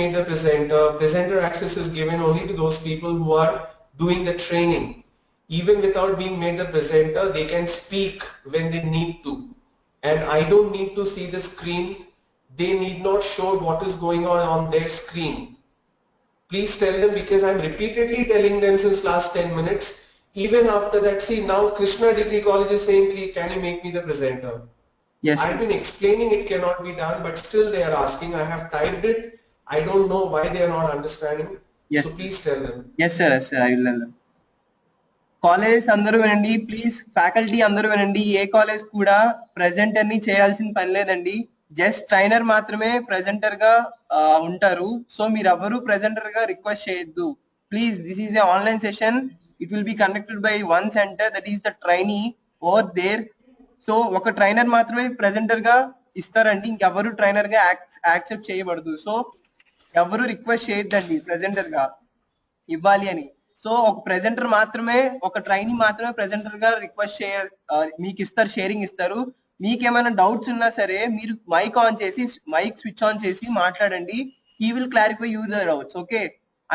made the presenter. Presenter access is given only to those people who are doing the training. Even without being made the presenter, they can speak when they need to. And I don't need to see the screen. They need not show what is going on their screen. Please tell them, because I'm repeatedly telling them since last 10 minutes. Even after that, see now Krishna Degree College is saying, can you make me the presenter? Yes, I've been explaining it cannot be done, but still they are asking. I have typed it. I don't know why they are not understanding. yes, So please tell them. yes, sir. Yes, sir. I will tell them. College అందరూ వినండి please, faculty అందరూ వినండి. ఏ college కూడా presenter ని చేయాల్సిన పని లేదండి. Just trainer మాత్రమే ప్రెజెంటర్ గా ఉంటారు. సో మీరు ఎవరు ప్రెజెంటర్ గా రిక్వెస్ట్ చేయొద్దు please. This is a online session. It will be conducted by one centre, that is the trainee over there. So ఒక ట్రైనర్ మాత్రమే ప్రెజెంటర్ గా ఇస్తారండి, ఇంకెవరు ట్రైనర్ గా యాక్సెప్ట్ చేయబడదు. సో ఎవరు రిక్వెస్ట్ చేయొద్దండి ప్రెజెంటర్ గా ఇవ్వాలి అని. సో ఒక ప్రెజెంటర్ మాత్రమే, ఒక ట్రైనీ మాత్రమే ప్రెజెంటర్ గా రిక్వెస్ట్ మీకు ఇస్తారు, షేరింగ్ ఇస్తారు. మీకు ఏమైనా డౌట్స్ ఉన్నా సరే మీరు మైక్ ఆన్ చేసి, మైక్ స్విచ్ ఆన్ చేసి మాట్లాడండి. He will clarify you the doubts. Okay,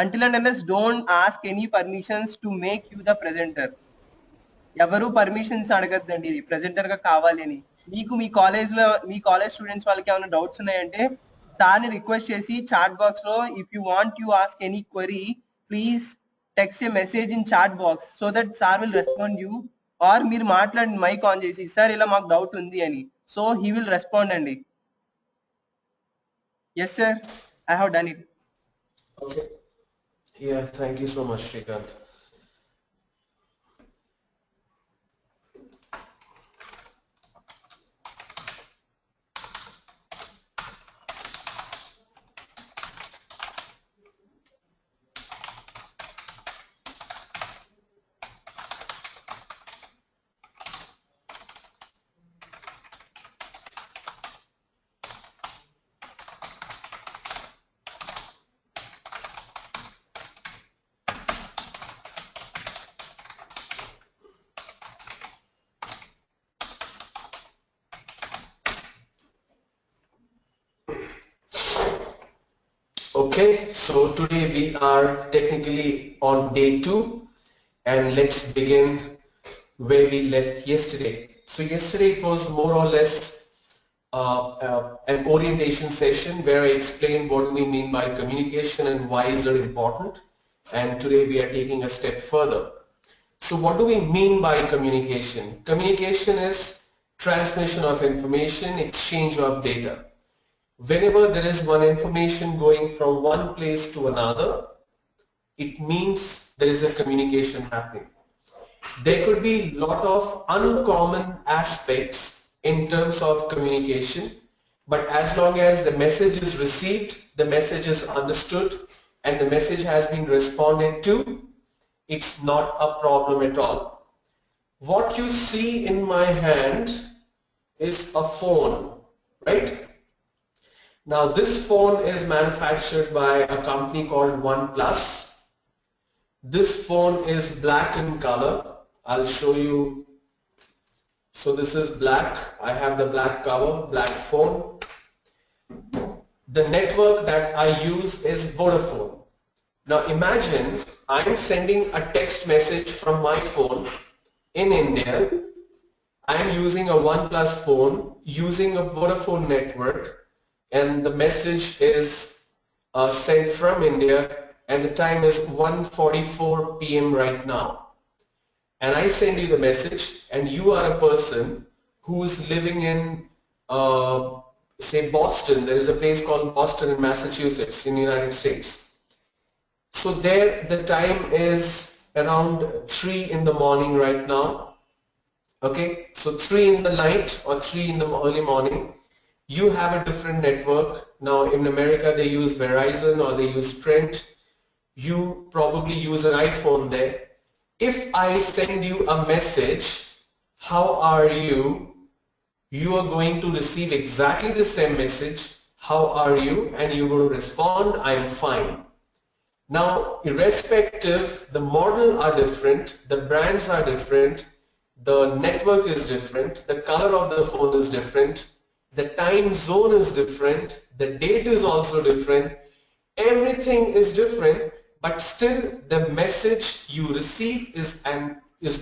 until and unless don't ask any permissions to make you the presenter. ఎవరు పర్మిషన్స్ అడగద్దండి ఇది ప్రెజెంటర్ గా కావాలి అని. మీకు మీ కాలేజ్ లో, మీ కాలేజ్ స్టూడెంట్స్ వాళ్ళకి ఏమైనా డౌట్స్ ఉన్నాయంటే సార్ని రిక్వెస్ట్ చేసి చాట్ బాక్స్ లో, if you want you ask any query, please text a message in chat box so that sir will respond you, or మీరు మాట్లాడండి మైక్ ఆన్ చేసి, సార్ ఇలా మాకు డౌట్ ఉంది అని. సో he will respond అండి. yes sir, I have done it. Okay, yeah, thank you so much, Shrikant. Okay, so today we are technically on day 2, and let's begin where we left yesterday. So yesterday it was more or less an orientation session where I explained what we mean by communication and why is it important, and today we are taking a step further. So what do we mean by communication? Communication is transmission of information, exchange of data. Whenever there is one information going from one place to another, it means there is a communication happening. There could be a lot of uncommon aspects in terms of communication, but as long as the message is received, the message is understood, and the message has been responded to, it's not a problem at all. What you see in my hand is a phone, right? Now this phone is manufactured by a company called OnePlus. This phone is black in color. I'll show you. So this is black. I have the black cover, black phone. The network that I use is Vodafone. Now imagine I'm sending a text message from my phone in India. I'm using a OnePlus phone using a Vodafone network, and the message is sent from India, and the time is 1:44 p.m. right now. And I send you the message, and you are a person who's living in say Boston. There is a place called Boston in Massachusetts in the United States. So there the time is around 3 in the morning right now. Okay, so 3 in the night or 3 in the early morning. You have a different network. Now in America they use Verizon or they use Sprint. You probably use an iPhone there. If I send you a message, how are you? You are going to receive exactly the same message, how are you? And you will respond, I am fine. Now irrespective, the model are different, the brands are different, the network is different, the color of the phone is different, the time zone is different, the date is also different. Everything is different, but still the message you receive is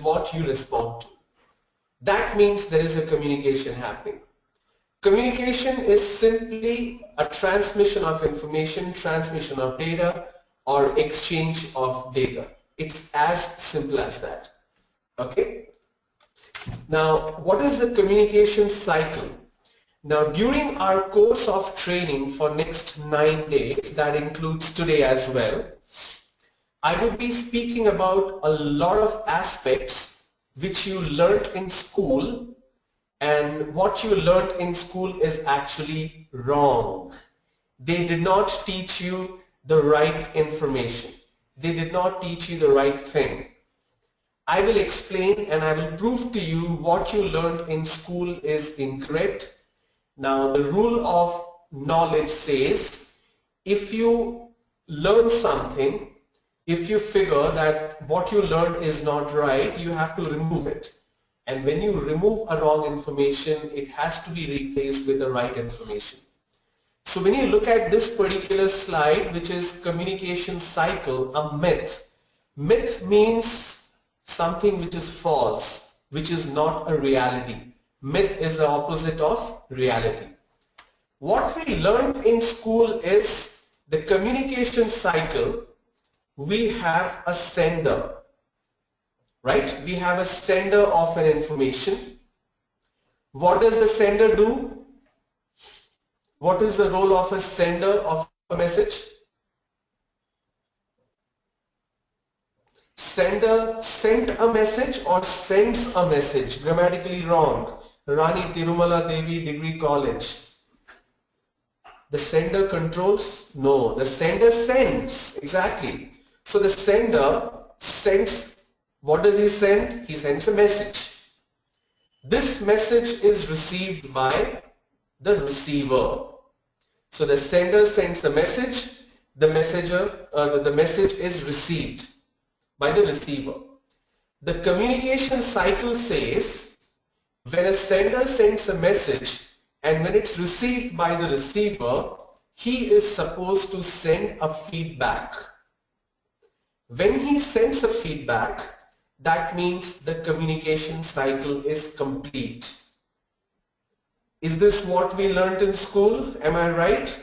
what you respond to. That means there is a communication happening. Communication is simply a transmission of information, transmission of data, or exchange of data. It's as simple as that. Okay? Now, what is the communication cycle? Now, during our course of training for next 9 days, that includes today as well, I will be speaking about a lot of aspects which you learned in school, and what you learned in school is actually wrong. They did not teach you the right information. They did not teach you the right thing. I will explain and I will prove to you what you learned in school is incorrect. Now, the rule of knowledge says, if you learn something, if you figure that what you learned is not right, you have to remove it. And when you remove a wrong information, it has to be replaced with the right information. So when you look at this particular slide, which is communication cycle, a myth. Myth means something which is false, which is not a reality. Myth is the opposite of reality. What we learned in school is the communication cycle. We have a sender, right? We have a sender of an information. What does the sender do? What is the role of a sender of a message? Sender sent a message or sends a message? Grammatically wrong. Rani Tirumala Devi Degree College. The sender controls? No, the sender sends. Exactly. So the sender sends, what does he send? He sends a message. This message is received by the receiver. So the sender sends the message, the message is received by the receiver. The communication cycle says, when a sender sends a message and when it's received by the receiver, he is supposed to send a feedback. When he sends a feedback, that means the communication cycle is complete. Is this what we learned in school? Am I right?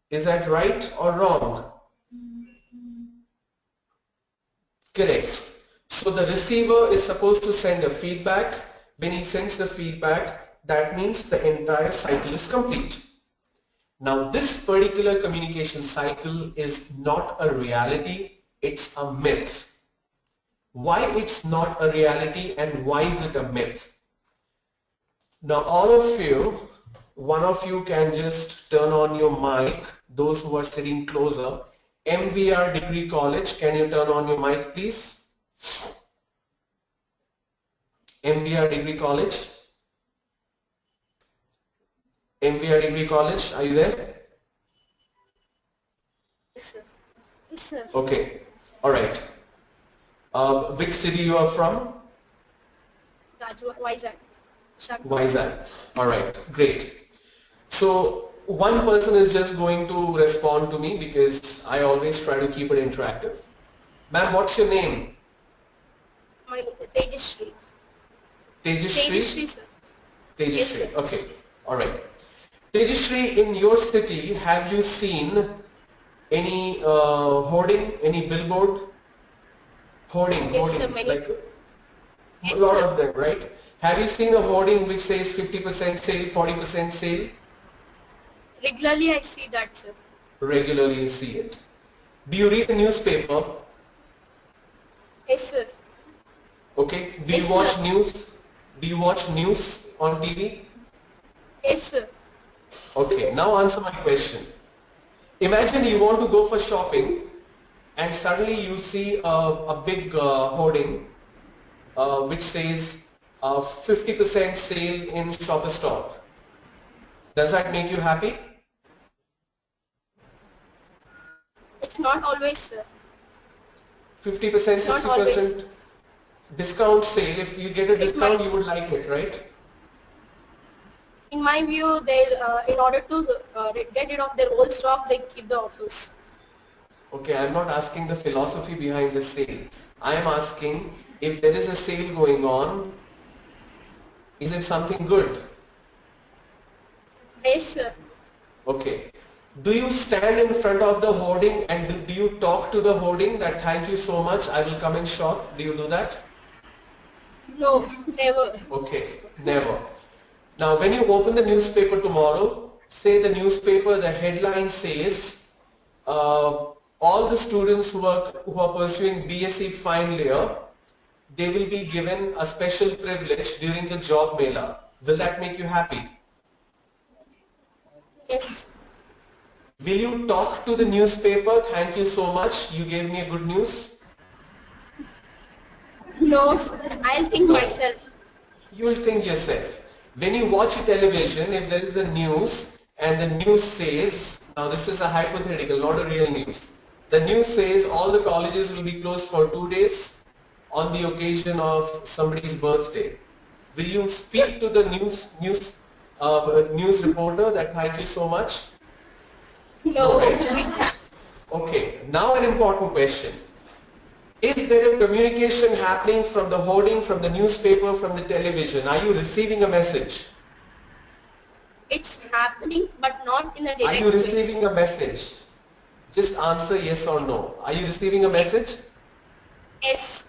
Is that right or wrong? Correct. So the receiver is supposed to send a feedback. When he sends the feedback, that means the entire cycle is complete. Now this particular communication cycle is not a reality, it's a myth. Why it's not a reality and why is it a myth? Now all of you, one of you can just turn on your mic, those who are sitting closer. MVR Degree College, can you turn on your mic please? MVR Degree College. MVR Degree College, are you there? Yes, sir. Yes, sir. Okay, alright. Which city you are from? Gajwa, Vizag. Vizag. Alright, great. So one person is just going to respond to me because I always try to keep it interactive. Ma'am, what's your name? My Tejashree. Tejashree? Tejashree, sir. Tejashree, Yes, sir. okay, alright. Tejashree, in your city, have you seen any hoarding, any billboard? Hoarding, Yes, sir, hoarding, many. like Yes, a lot sir. of them, right? Have you seen a hoarding which says 50% sale, 40% sale? Regularly I see that, sir. Regularly you see it. Do you read a newspaper? Yes, sir. Okay. Do Yes, you watch sir. news? Do you watch news on TV? Yes, sir. Okay. Now answer my question. Imagine you want to go for shopping and suddenly you see a big hoarding which says 50% sale in Shoppers Stop. Does that make you happy? It's not always, sir. 50%, It's not always. 60% discount sale. If you get a It discount, might. you would like it, right? In my view, they in order to get rid of their old stock, they keep the offers. Okay, I'm not asking the philosophy behind the sale. I am asking if there is a sale going on, is it something good? Yes, sir. Okay. Do you stand in front of the hoarding and do you talk to the hoarding that thank you so much, I will come and shop? Do you do that? No, never. Okay, never. Now when you open the newspaper tomorrow, say the newspaper, the headline says, all the students who are pursuing BSc final year, they will be given a special privilege during the job mela. Will that make you happy? Yes. Will you talk to the newspaper, thank you so much, you gave me a good news? No, sir. I'll think No. myself. You will think yourself. When you watch television, if there is a news and the news says, now this is a hypothetical, not a real news. The news says all the colleges will be closed for 2 days on the occasion of somebody's birthday. Will you speak to the news reporter that thank you so much? No, No. right? Okay, now an important question. Is there a communication happening from the hoarding, from the newspaper, from the television? Are you receiving a message? It's happening, but not in a Are direct you way. receiving a message? Just answer yes or no. Are you receiving a message? Yes.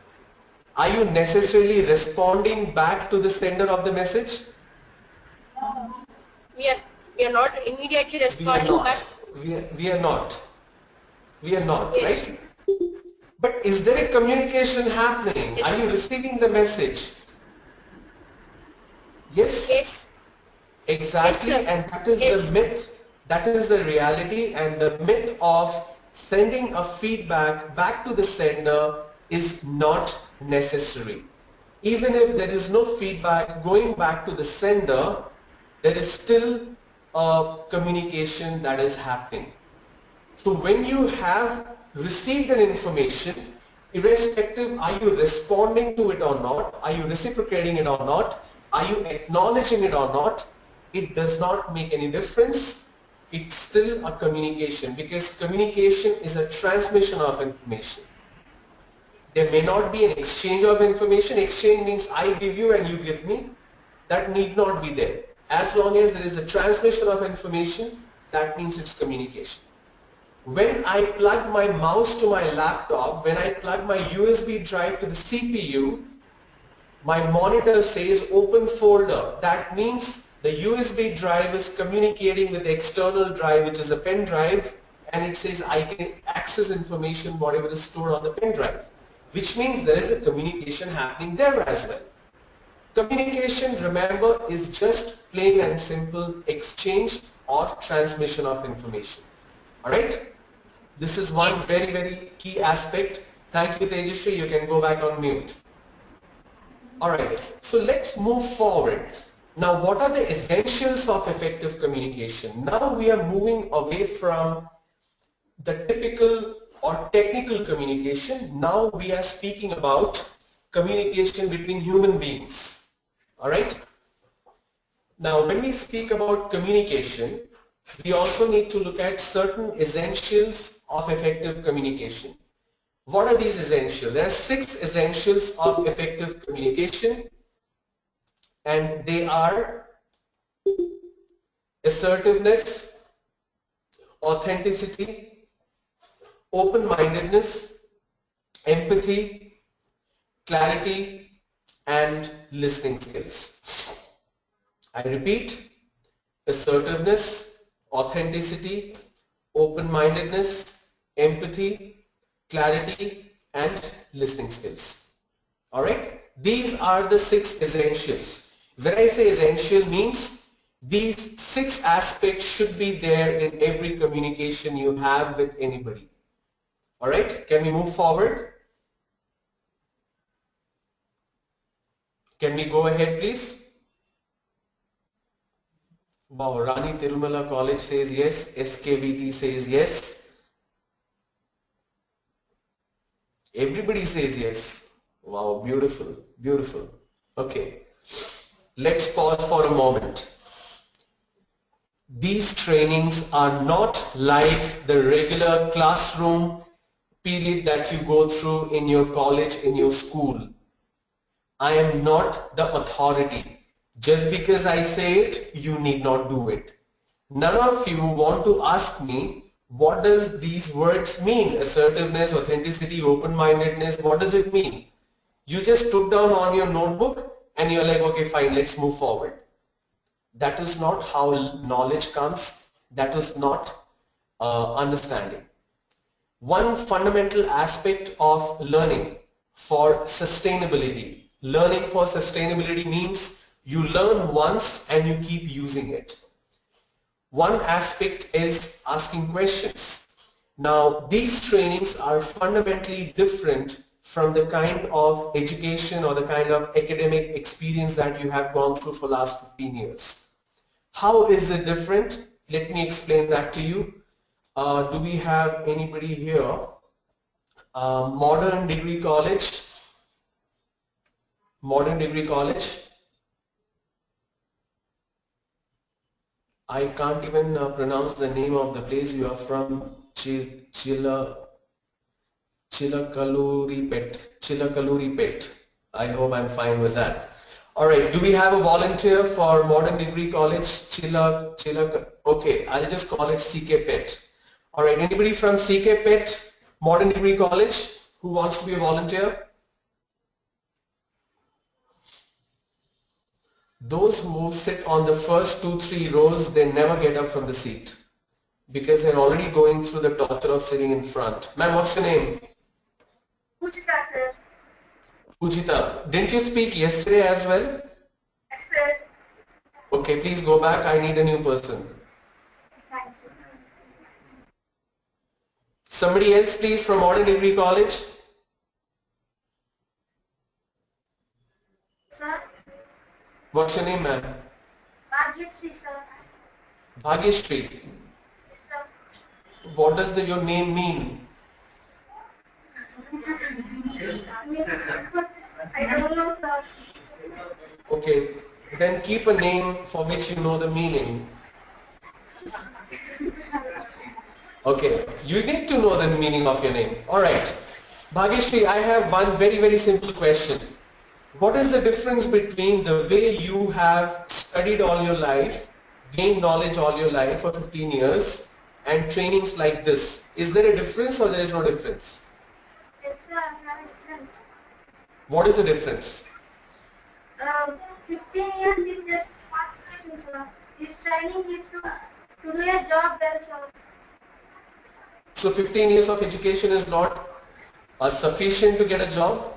Are you necessarily responding back to the sender of the message? We are we are not immediately We are responding, not. but We are not. We are not, yes. right? But is there a communication happening? Yes. Are you receiving the message? Yes? Yes. Exactly, Yes, sir. and that is Yes. the myth, that is the reality, and the myth of sending a feedback back to the sender is not necessary. Even if there is no feedback going back to the sender, there is still a communication that is happening. So when you have received an information, irrespective, are you responding to it or not? Are you reciprocating it or not? Are you acknowledging it or not? It does not make any difference. It's still a communication because communication is a transmission of information. There may not be an exchange of information. Exchange means I give you and you give me. That need not be there. As long as there is a transmission of information, that means it's communication. When I plug my mouse to my laptop, when I plug my USB drive to the CPU, my monitor says open folder. That means the USB drive is communicating with the external drive, which is a pen drive, and it says I can access information whatever is stored on the pen drive, which means there is a communication happening there as well. Communication, remember, is just plain and simple exchange or transmission of information. Alright? This is one Yes. very, very key aspect. Thank you, Tejashree. You can go back on mute. Alright, so let's move forward. Now, what are the essentials of effective communication? Now we are moving away from the typical or technical communication. Now we are speaking about communication between human beings. Alright? Now, when we speak about communication, we also need to look at certain essentials of effective communication. What are these essentials? There are 6 essentials of effective communication, and they are assertiveness, authenticity, open-mindedness, empathy, clarity, and listening skills. I repeat, assertiveness, authenticity, open-mindedness, empathy, clarity, and listening skills. Alright? These are the 6 essentials. When I say essential means these 6 aspects should be there in every communication you have with anybody. Alright? Can we move forward? Can we go ahead, please? Wow, Rani Tirumala College says yes, SKVT says yes. Everybody says yes. Wow, beautiful, beautiful. Okay, let's pause for a moment. These trainings are not like the regular classroom period that you go through in your college, in your school. I am not the authority. Just because I say it, you need not do it. None of you want to ask me, what does these words mean? Assertiveness, authenticity, open-mindedness, what does it mean? You just took down on your notebook and you're like, okay, fine, let's move forward. That is not how knowledge comes. That is not understanding. One fundamental aspect of learning for sustainability. Learning for sustainability means you learn once and you keep using it. One aspect is asking questions. Now, these trainings are fundamentally different from the kind of education or the kind of academic experience that you have gone through for the last 15 years. How is it different? Let me explain that to you. Do we have anybody here? Modern Degree College. Modern Degree College. I can't even pronounce the name of the place. You are from Chilakaluripet. I hope I'm fine with that. All right. Do we have a volunteer for Modern Degree College? Okay, I'll just call it CK Pet. All right. Anybody from CK Pet, Modern Degree College, who wants to be a volunteer? Those who sit on the first 2-3 rows, they never get up from the seat because they're already going through the torture of sitting in front. Ma'am, what's your name? Pujita, sir. Pujita. Didn't you speak yesterday as well? Yes, sir. Okay, please go back. I need a new person. Thank you. Somebody else, please, from Modern Degree College. Sir, What's your name, ma'am? Bhagyashree, sir. Bhagyashree. Yes, sir. What does your name mean? I don't know, sir. Okay, then keep a name for which you know the meaning. Okay, you need to know the meaning of your name. Alright. Bhagyashree, I have one very simple question. What is the difference between the way you have studied all your life, gained knowledge all your life for 15 years, and trainings like this? Is there a difference or there is no difference? Yes, sir, I have a difference. What is the difference? 15 years is just one training, sir. This training is to do a job well, sir. So 15 years of education is not sufficient to get a job?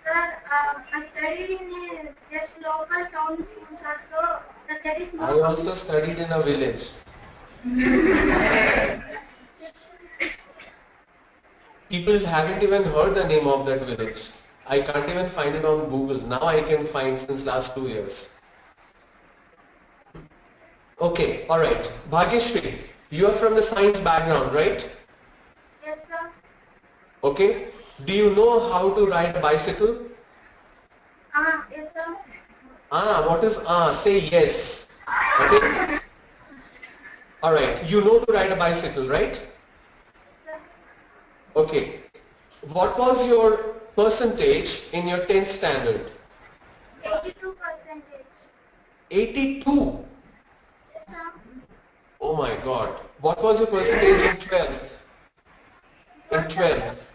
Sir, I studied in a just local town school, sir, so there is no... I also studied in a village. People haven't even heard the name of that village. I can't even find it on Google. Now I can find since last 2 years. Okay, alright. Bhagyashree, you are from the science background, right? Yes, sir. Okay. Do you know how to ride a bicycle? Yes, sir. What is Say yes. Okay. Alright, you know to ride a bicycle, right? Sir. Okay. What was your percentage in your 10th standard? 82%. 82. Yes, sir. Oh my God. What was your percentage in 12th? In 12th?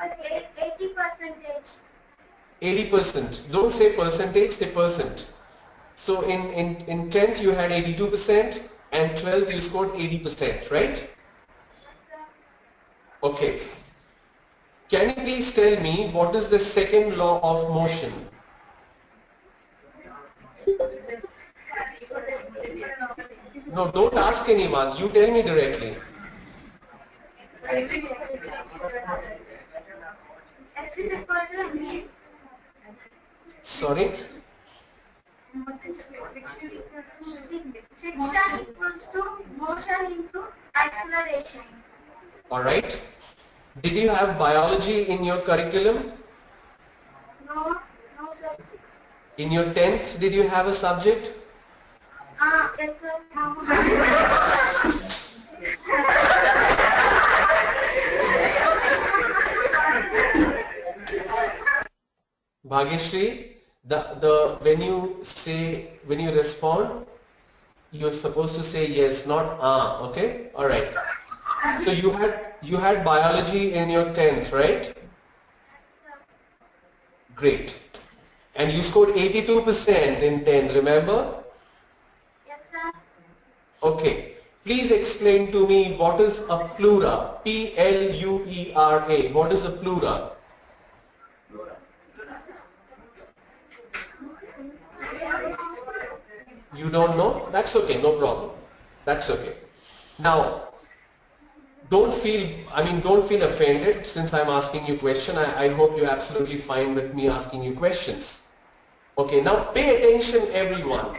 80%. 80%. Don't say percentage, say percent. So in 10th you had 82% and 12th you scored 80%, right? Yes, sir. Okay. Can you please tell me what is the second law of motion? No, don't ask anyone. You tell me directly. X is equal to v. Sorry? Friction equals to motion into acceleration. Alright. Did you have biology in your curriculum? No, sir. In your 10th, did you have a subject? Yes, sir. Bhagyashree, when you respond, you're supposed to say yes, not okay? All right. So you had biology in your 10th, right? Great. And you scored 82% in 10th, remember? Yes, sir. Okay. Please explain to me what is a plura? P-L-U-E-R-A. What is a plura? You don't know? That's okay, no problem. That's okay. Now, don't feel offended since I'm asking you question. I hope you're absolutely fine with me asking you questions. Okay, now pay attention everyone.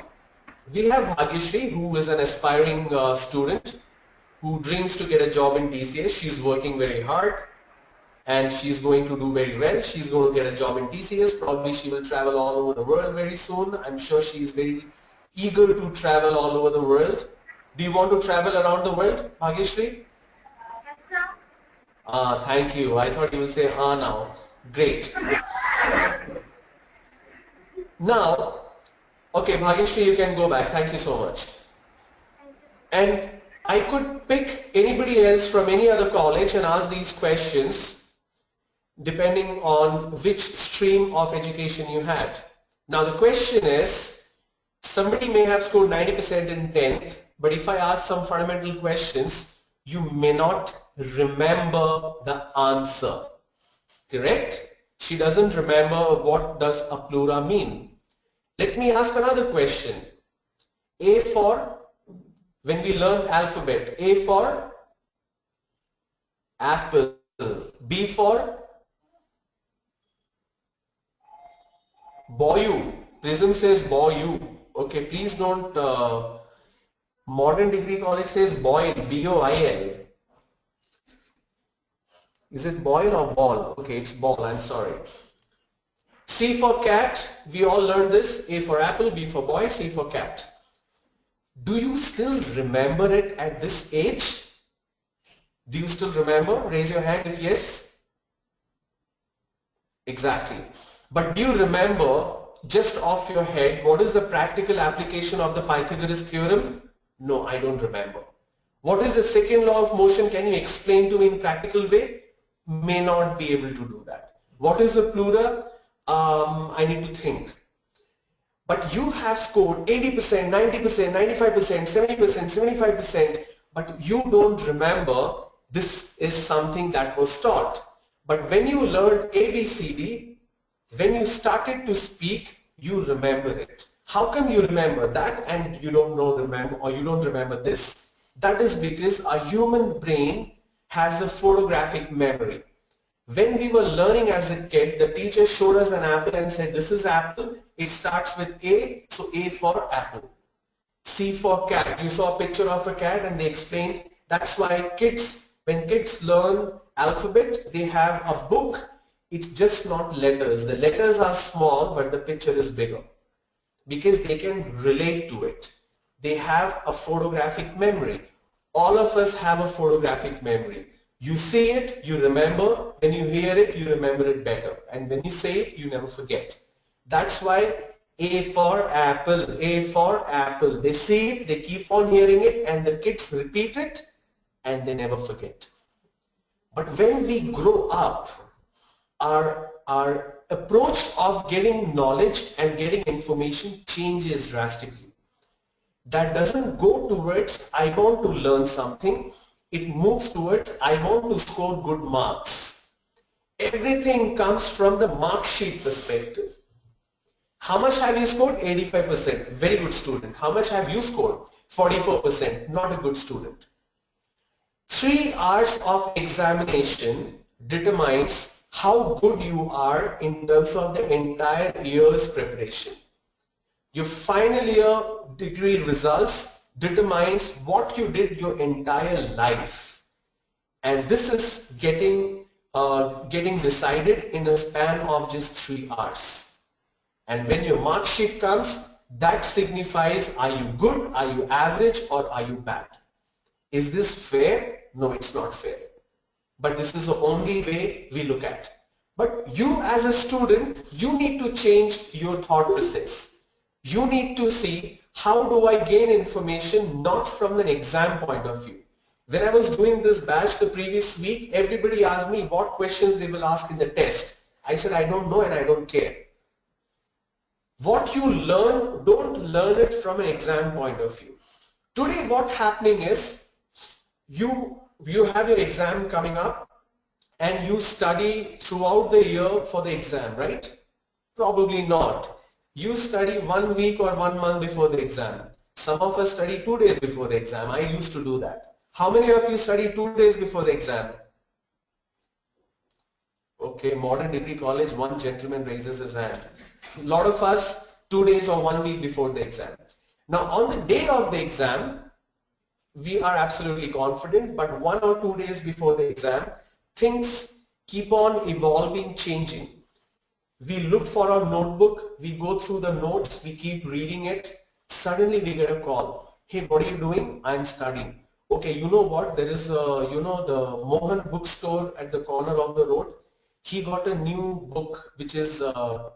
We have Bhagyashree, who is an aspiring student who dreams to get a job in TCS. She's working very hard and she's going to do very well. She's going to get a job in TCS. Probably she will travel all over the world very soon. I'm sure she is very eager to travel all over the world. Do you want to travel around the world, Bhagyashree? Yes, sir. Thank you. I thought you would say now. Great. Now, okay, Bhagyashree, you can go back. Thank you so much. Thank you, sir. And I could pick anybody else from any other college and ask these questions depending on which stream of education you had. Now the question is, somebody may have scored 90% in 10th, but if I ask some fundamental questions, you may not remember the answer. Correct? She doesn't remember what does a plura mean. Let me ask another question. A for, when we learn alphabet, A for apple, B for boyu. Prism says boyu. Okay, please don't, modern degree college says boil, B-O-I-L. Is it boil or ball? Okay, it's ball, I'm sorry. C for cat, we all learned this. A for apple, B for boy, C for cat. Do you still remember it at this age? Do you still remember? Raise your hand if yes. Exactly. But do you remember just off your head what is the practical application of the Pythagoras theorem? No, I don't remember. What is the second law of motion? Can you explain to me in practical way? May not be able to do that. What is a plura? I need to think. But you have scored 80%, 90%, 95%, 70%, 75%, but you don't remember this is something that was taught. But when you learned ABCD, when you started to speak, you remember it. How come you remember that and you don't remember this? That is because a human brain has a photographic memory. When we were learning as a kid, the teacher showed us an apple and said, this is apple. It starts with A, so A for apple. C for cat. You saw a picture of a cat and they explained that's why when kids learn alphabet, they have a book. It's just not letters. The letters are small, but the picture is bigger because they can relate to it. They have a photographic memory. All of us have a photographic memory. You see it, you remember. When you hear it, you remember it better. And when you say it, you never forget. That's why A for apple, A for apple. They see it, they keep on hearing it, and the kids repeat it, and they never forget. But when we grow up, our approach of getting knowledge and getting information changes drastically. That doesn't go towards I want to learn something. It moves towards I want to score good marks. Everything comes from the mark sheet perspective. How much have you scored? 85%. Very good student. How much have you scored? 44%. Not a good student. 3 hours of examination determines how good you are in terms of the entire year's preparation. Your final year degree results determines what you did your entire life, and this is getting decided in a span of just 3 hours. And when your mark sheet comes, That signifies, are you good, are you average, or are you bad? Is this fair? No, it's not fair. But this is the only way we look at. But you as a student, you need to change your thought process. You need to see, how do I gain information not from an exam point of view. When I was doing this batch the previous week, everybody asked me what questions they will ask in the test. I said, I don't know and I don't care. What you learn, don't learn it from an exam point of view. Today what's happening is, you have your exam coming up and you study throughout the year for the exam, right? Probably not. You study 1 week or 1 month before the exam. Some of us study 2 days before the exam. I used to do that. How many of you study 2 days before the exam? Okay, Modern Degree College, one gentleman raises his hand. A lot of us 2 days or 1 week before the exam. Now on the day of the exam, we are absolutely confident, but 1 or 2 days before the exam, things keep on evolving, changing. We look for our notebook, we go through the notes, we keep reading it. Suddenly we get a call. Hey, what are you doing? I'm studying. Okay, you know what? There is the Mohan bookstore at the corner of the road. He got a new book which is a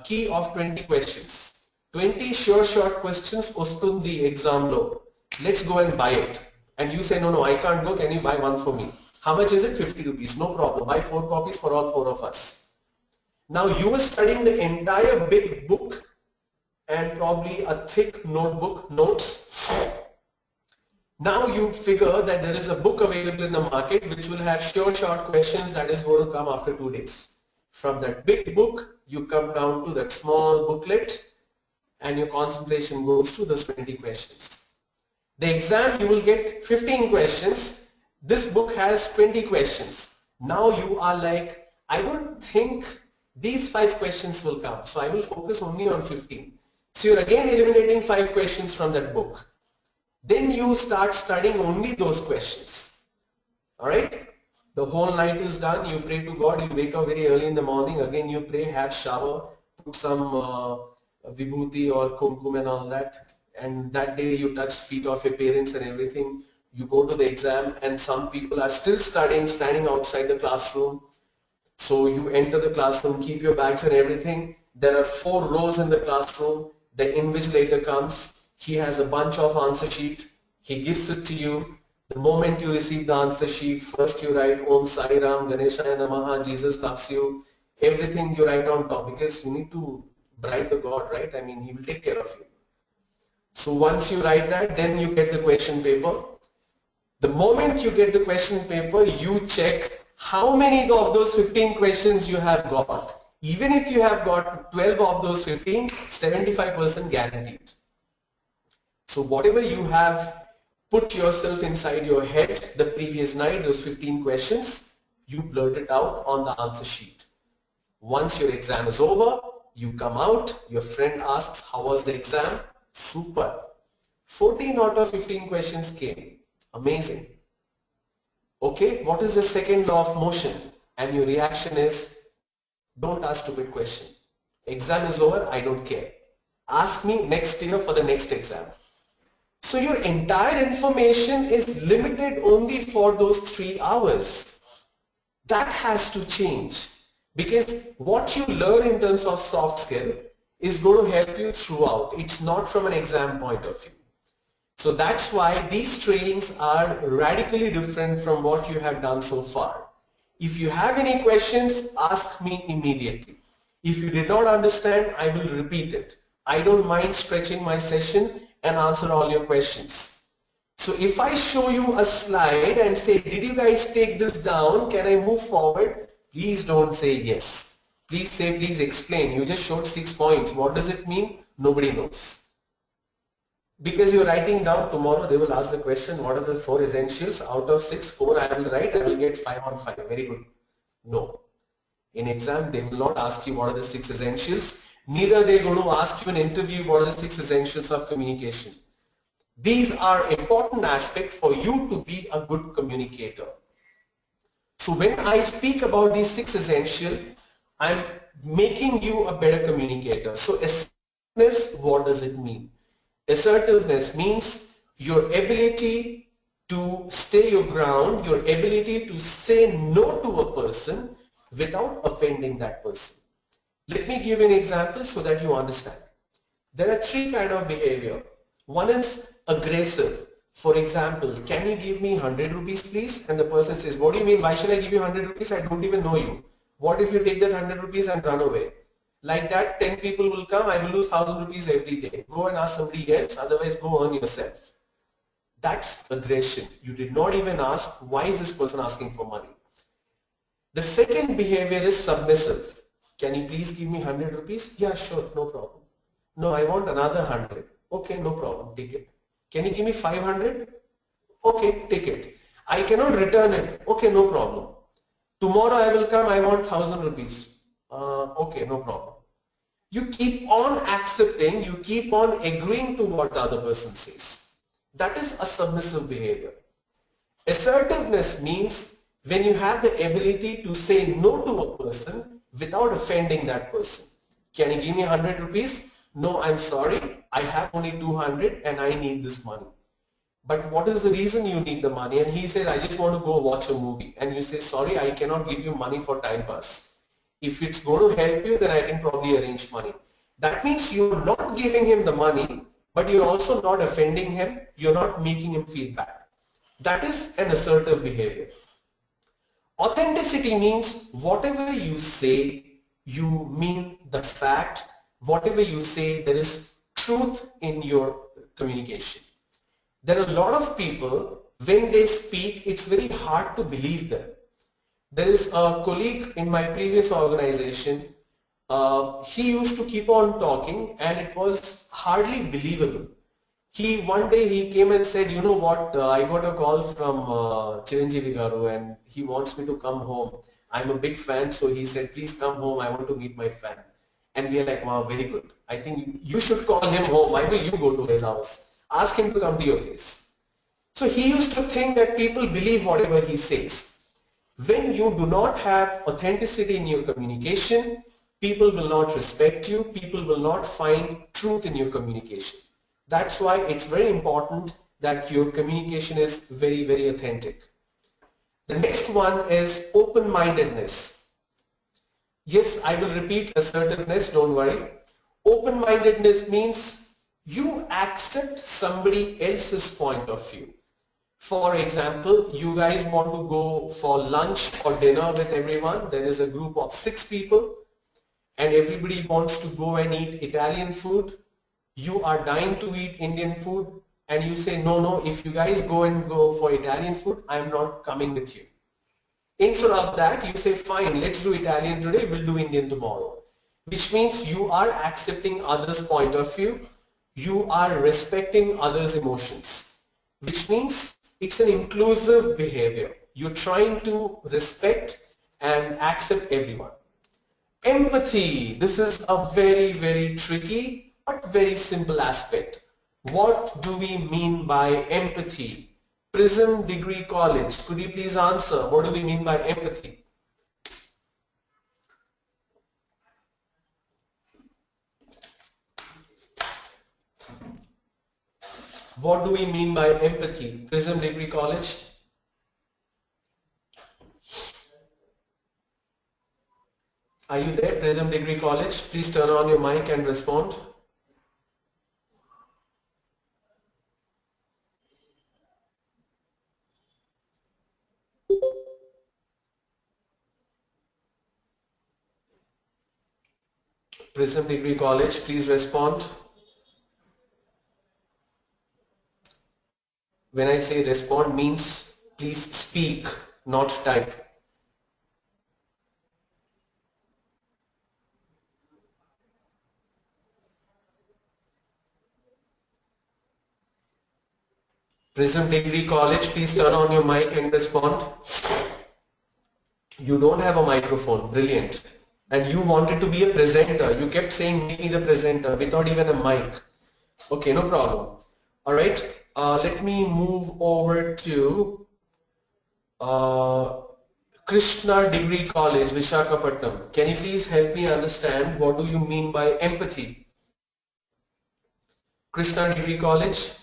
key of 20 questions. 20 short questions Ostundi exam lo. Let's go and buy it. And you say, no, I can't go. Can you buy one for me? How much is it? 50 rupees. No problem. Buy 4 copies for all 4 of us. Now you were studying the entire big book and probably a thick notebook, notes. Now you figure that there is a book available in the market which will have short questions that is going to come after 2 days. From that big book, you come down to that small booklet and your concentration goes to those 20 questions. The exam, you will get 15 questions. This book has 20 questions. Now you are like, I don't think these 5 questions will come. So I will focus only on 15. So you're again eliminating 5 questions from that book. Then you start studying only those questions. Alright? The whole night is done. You pray to God. You wake up very early in the morning. Again you pray, have shower, put some vibhuti or kumkum and all that. And that day you touch feet of your parents and everything. You go to the exam and some people are still studying, standing outside the classroom. So you enter the classroom, keep your bags and everything. There are 4 rows in the classroom. The invigilator comes. He has a bunch of answer sheet. He gives it to you. The moment you receive the answer sheet, first you write Om Sai Ram, Ganeshaya Namaha, Jesus loves you. Everything you write on top because you need to bribe the God, right? I mean, He will take care of you. So once you write that, then you get the question paper. The moment you get the question paper, you check how many of those 15 questions you have got. Even if you have got 12 of those 15, 75% guaranteed. So whatever you have put yourself inside your head the previous night, those 15 questions, you blurt it out on the answer sheet. Once your exam is over, you come out, your friend asks, how was the exam? Super. 14 out of 15 questions came. Amazing. Okay, what is the second law of motion? And your reaction is, don't ask stupid question. Exam is over, I don't care. Ask me next year for the next exam. So your entire information is limited only for those 3 hours. That has to change. Because what you learn in terms of soft skill is going to help you throughout. It's not from an exam point of view. So that's why these trainings are radically different from what you have done so far. If you have any questions, ask me immediately. If you did not understand, I will repeat it. I don't mind stretching my session and answer all your questions. So if I show you a slide and say, did you guys take this down? Can I move forward? Please don't say yes. Please say, please explain. You just showed 6 points. What does it mean? Nobody knows. Because you're writing down, tomorrow they will ask the question, what are the 4 essentials? Out of 6, 4 I will write, I will get 5 on 5. Very good. No. In exam, they will not ask you what are the 6 essentials. Neither they are going to ask you in interview what are the 6 essentials of communication. These are important aspects for you to be a good communicator. So when I speak about these 6 essentials, I'm making you a better communicator. So What does it mean? Assertiveness means your ability to stay your ground, your ability to say no to a person without offending that person. Let me give you an example so that you understand. There are three kinds of behavior. One is aggressive. For example, can you give me 100 rupees please? And the person says, what do you mean? Why should I give you 100 rupees? I don't even know you. What if you take that 100 rupees and run away? Like that, 10 people will come, I will lose 1,000 rupees every day. Go and ask somebody else, otherwise go earn yourself. That's aggression. You did not even ask, why is this person asking for money? The second behavior is submissive. Can you please give me 100 rupees? Yeah, sure, no problem. No, I want another 100. Okay, no problem, take it. Can you give me 500? Okay, take it. I cannot return it. Okay, no problem. Tomorrow I will come, I want 1,000 rupees. Okay, no problem. You keep on accepting, you keep on agreeing to what the other person says. That is a submissive behavior. Assertiveness means when you have the ability to say no to a person without offending that person. Can you give me 100 rupees? No, I'm sorry, I have only 200 and I need this money. But what is the reason you need the money? And he says, I just want to go watch a movie. And you say, sorry, I cannot give you money for time pass. If it's going to help you, then I can probably arrange money. That means you're not giving him the money, but you're also not offending him. You're not making him feel bad. That is an assertive behavior. Authenticity means whatever you say, you mean the fact. Whatever you say, there is truth in your communication. There are a lot of people, when they speak, it's very hard to believe them. There is a colleague in my previous organization, he used to keep on talking and it was hardly believable. One day he came and said, you know what, I got a call from Chiranjeevi Garu and he wants me to come home. I'm a big fan, so he said, please come home, I want to meet my fan. And we are like, wow, very good. I think you should call him home. Why will you go to his house? Ask him to come to your place. So he used to think that people believe whatever he says. When you do not have authenticity in your communication, people will not respect you, people will not find truth in your communication. That's why it's very important that your communication is very, very authentic. The next one is open-mindedness. Yes, I will repeat assertiveness, don't worry. Open-mindedness means you accept somebody else's point of view. For example, you guys want to go for lunch or dinner with everyone. There is a group of 6 people and everybody wants to go and eat Italian food. You are dying to eat Indian food and you say, no, if you guys go for Italian food, I'm not coming with you. Instead of that, you say, fine, let's do Italian today, we'll do Indian tomorrow. Which means you are accepting others' point of view. You are respecting others' emotions. Which means it's an inclusive behavior. You're trying to respect and accept everyone. Empathy. This is a very, very tricky but very simple aspect. What do we mean by empathy? Prism Degree College, could you please answer? What do we mean by empathy? What do we mean by empathy? Prism Degree College? Are you there, Prism Degree College? Please turn on your mic and respond. Prism Degree College, please respond. When I say respond means please speak, not type. Prism Degree College, please turn on your mic and respond. You don't have a microphone, brilliant. And you wanted to be a presenter. You kept saying, make me the presenter without even a mic. Okay, no problem. All right, let me move over to Krishna Degree College, Visakhapatnam. Can you please help me understand what do you mean by empathy? Krishna Degree College.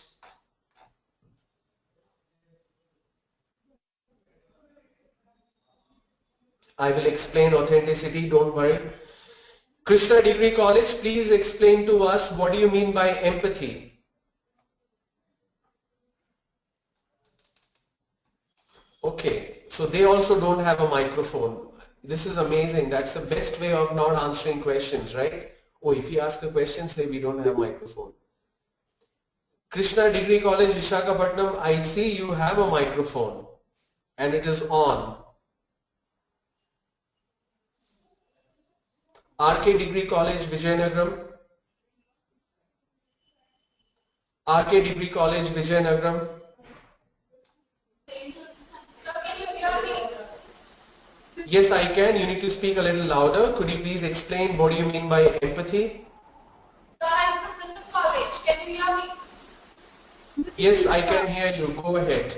I will explain authenticity, don't worry. Krishna Degree College, please explain to us what do you mean by empathy? Okay, so they also don't have a microphone. This is amazing. That's the best way of not answering questions, right? Oh, if you ask a question, say we don't have a microphone. Krishna Degree College, Visakhapatnam, I see you have a microphone and it is on. RK Degree College, Vijayanagaram. RK Degree College, Vijayanagaram. So can you hear me? Yes, I can. You need to speak a little louder. Could you please explain what do you mean by empathy? So I'm from Prism College. Can you hear me? Yes, I can hear you. Go ahead.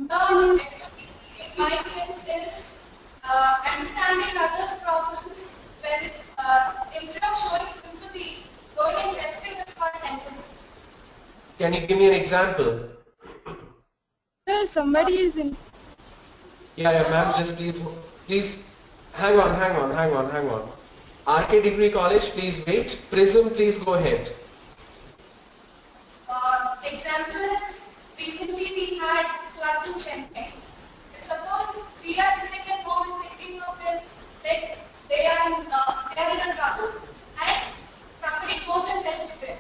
So in my sense is understanding others' problems when instead of showing sympathy, going and helping is called empathy. Can you give me an example? Somebody is in. Yeah, ma'am, just please, hang on. RK Degree College, please wait. Prism, please go ahead. Example is recently we had floods in Chennai. If suppose we are sitting at home and thinking of them like they are in a trouble and somebody goes and helps them.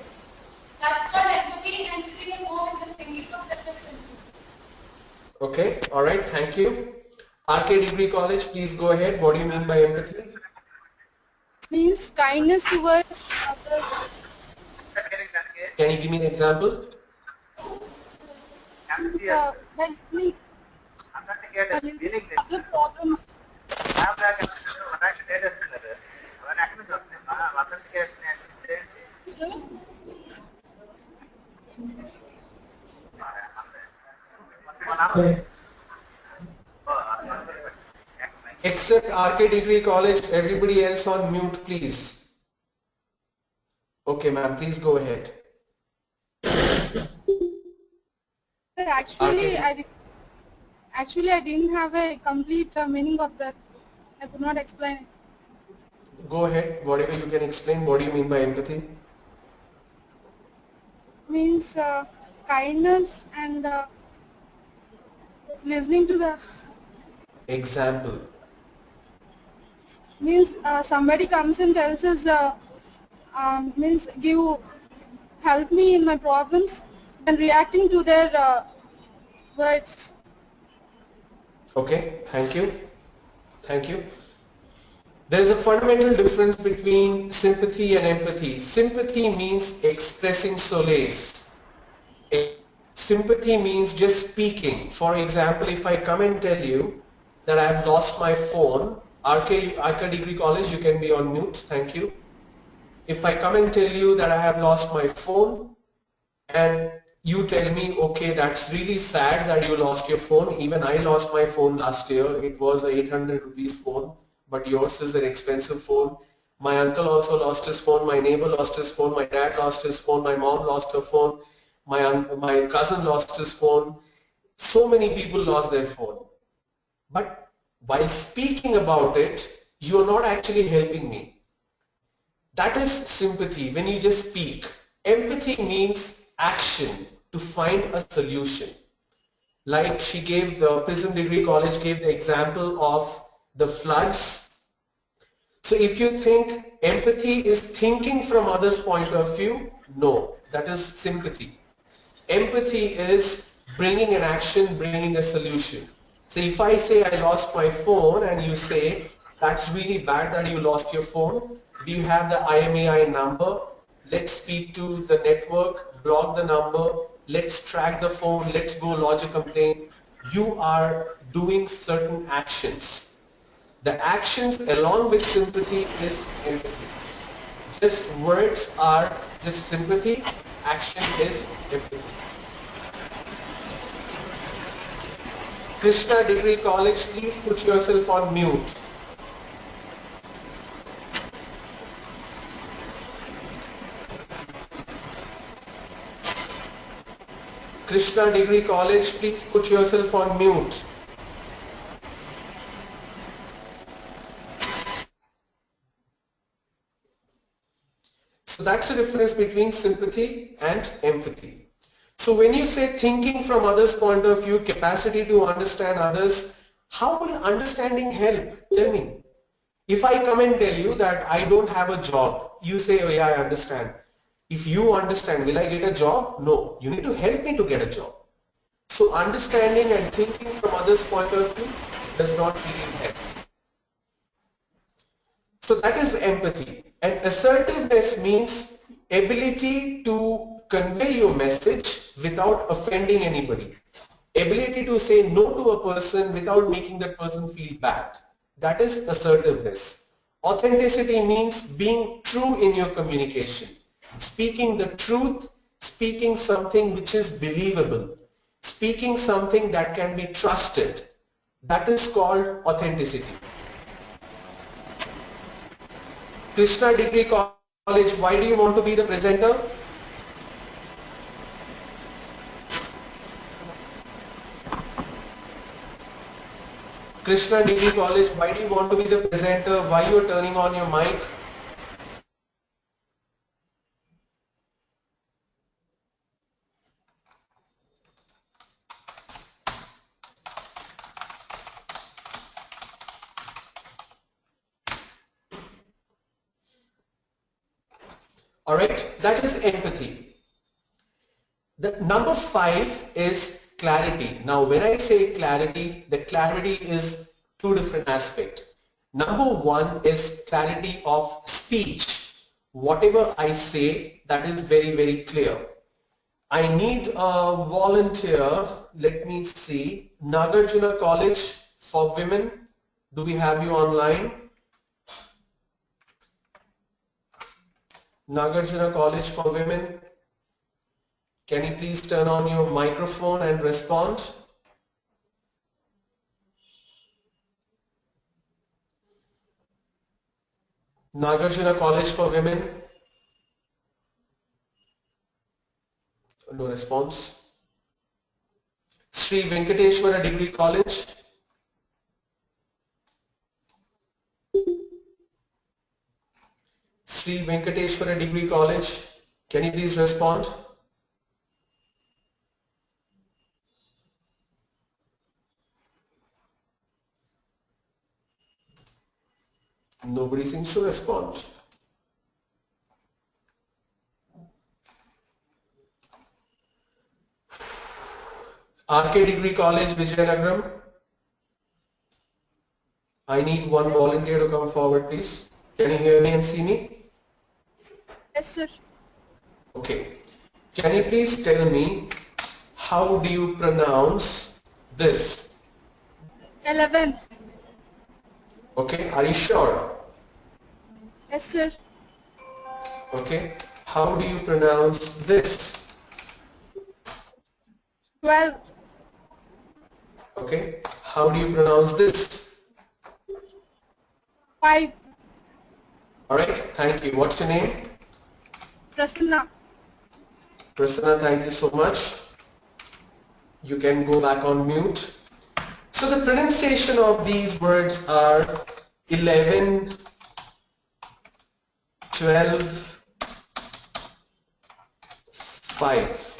That's called empathy, and sitting at home and just thinking of them is simple. Okay, alright, thank you. RK Degree College, please go ahead. What do you mean by empathy? Means kindness towards others. Can you give me an example? When we other problems. So, Except RK Degree College, everybody else on mute, please. Okay, ma'am, please go ahead. actually, Okay. I didn't have a complete meaning of that. I could not explain it. Go ahead, whatever you can explain. What do you mean by empathy? Means kindness and listening to the. Example. Means somebody comes and tells us means help me in my problems and reacting to their words. Okay, thank you. Thank you. There is a fundamental difference between sympathy and empathy. Sympathy means expressing solace. Sympathy means just speaking. For example, if I come and tell you that I have lost my phone, RK Degree College, you can be on mute, thank you. If I come and tell you that I have lost my phone and you tell me, okay, that's really sad that you lost your phone. Even I lost my phone last year. It was an 800 rupees phone, but yours is an expensive phone. My uncle also lost his phone. My neighbor lost his phone. My dad lost his phone. My mom lost her phone. My cousin lost his phone. So many people lost their phone. But while speaking about it, you are not actually helping me. That is sympathy, when you just speak. Empathy means action to find a solution. Like the Prism Degree College gave the example of the floods. So if you think empathy is thinking from others' point of view, no, that is sympathy. Empathy is bringing an action, bringing a solution. So if I say I lost my phone and you say that's really bad that you lost your phone, do you have the IMEI number? Let's speak to the network, block the number, let's track the phone, let's go lodge a complaint. You are doing certain actions. The actions along with sympathy is empathy. Just words are just sympathy, action is empathy. Krishna Degree College, please put yourself on mute. Krishna Degree College, please put yourself on mute. So that's the difference between sympathy and empathy. So when you say thinking from others' point of view, capacity to understand others, how will understanding help? Tell me. If I come and tell you that I don't have a job, you say, oh yeah, I understand. If you understand, will I get a job? No. You need to help me to get a job. So understanding and thinking from others' point of view does not really help. So that is empathy. And assertiveness means ability to convey your message without offending anybody. Ability to say no to a person without making that person feel bad. That is assertiveness. Authenticity means being true in your communication. Speaking the truth, speaking something which is believable, speaking something that can be trusted. That is called authenticity. Krishna Degree College, why do you want to be the presenter? Krishna Degree College, why do you want to be the presenter? Why you are turning on your mic? Alright, that is empathy. The number 5 is clarity. Now when I say clarity, the clarity is two different aspects. Number 1 is clarity of speech. Whatever I say, that is very, very clear. I need a volunteer. Let me see. Nagarjuna College for Women. Do we have you online? Nagarjuna College for Women. Can you please turn on your microphone and respond? Nagarjuna College for Women. No response. Sri Venkateshwara Degree College. Sri Venkateshwara Degree College. Can you please respond? Nobody seems to respond. RK Degree College, Vijayanagaram. I need one volunteer to come forward, please. Can you hear me and see me? Yes, sir. Okay. Can you please tell me how do you pronounce this? 11. Okay. Are you sure? Yes, sir. Okay. How do you pronounce this? 12. Okay. How do you pronounce this? 5. Alright. Thank you. What's your name? Prasanna. Prasanna, thank you so much. You can go back on mute. So the pronunciation of these words are 11, 12, 5.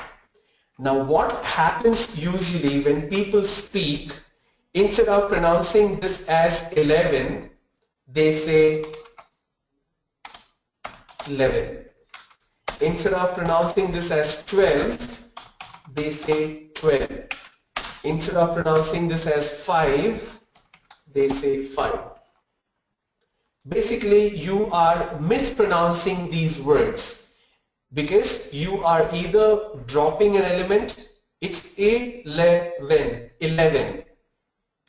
Now what happens usually when people speak, instead of pronouncing this as 11, they say 11. Instead of pronouncing this as 12, they say 12. Instead of pronouncing this as 5, they say 5. Basically, you are mispronouncing these words because you are either dropping an element, it's 11,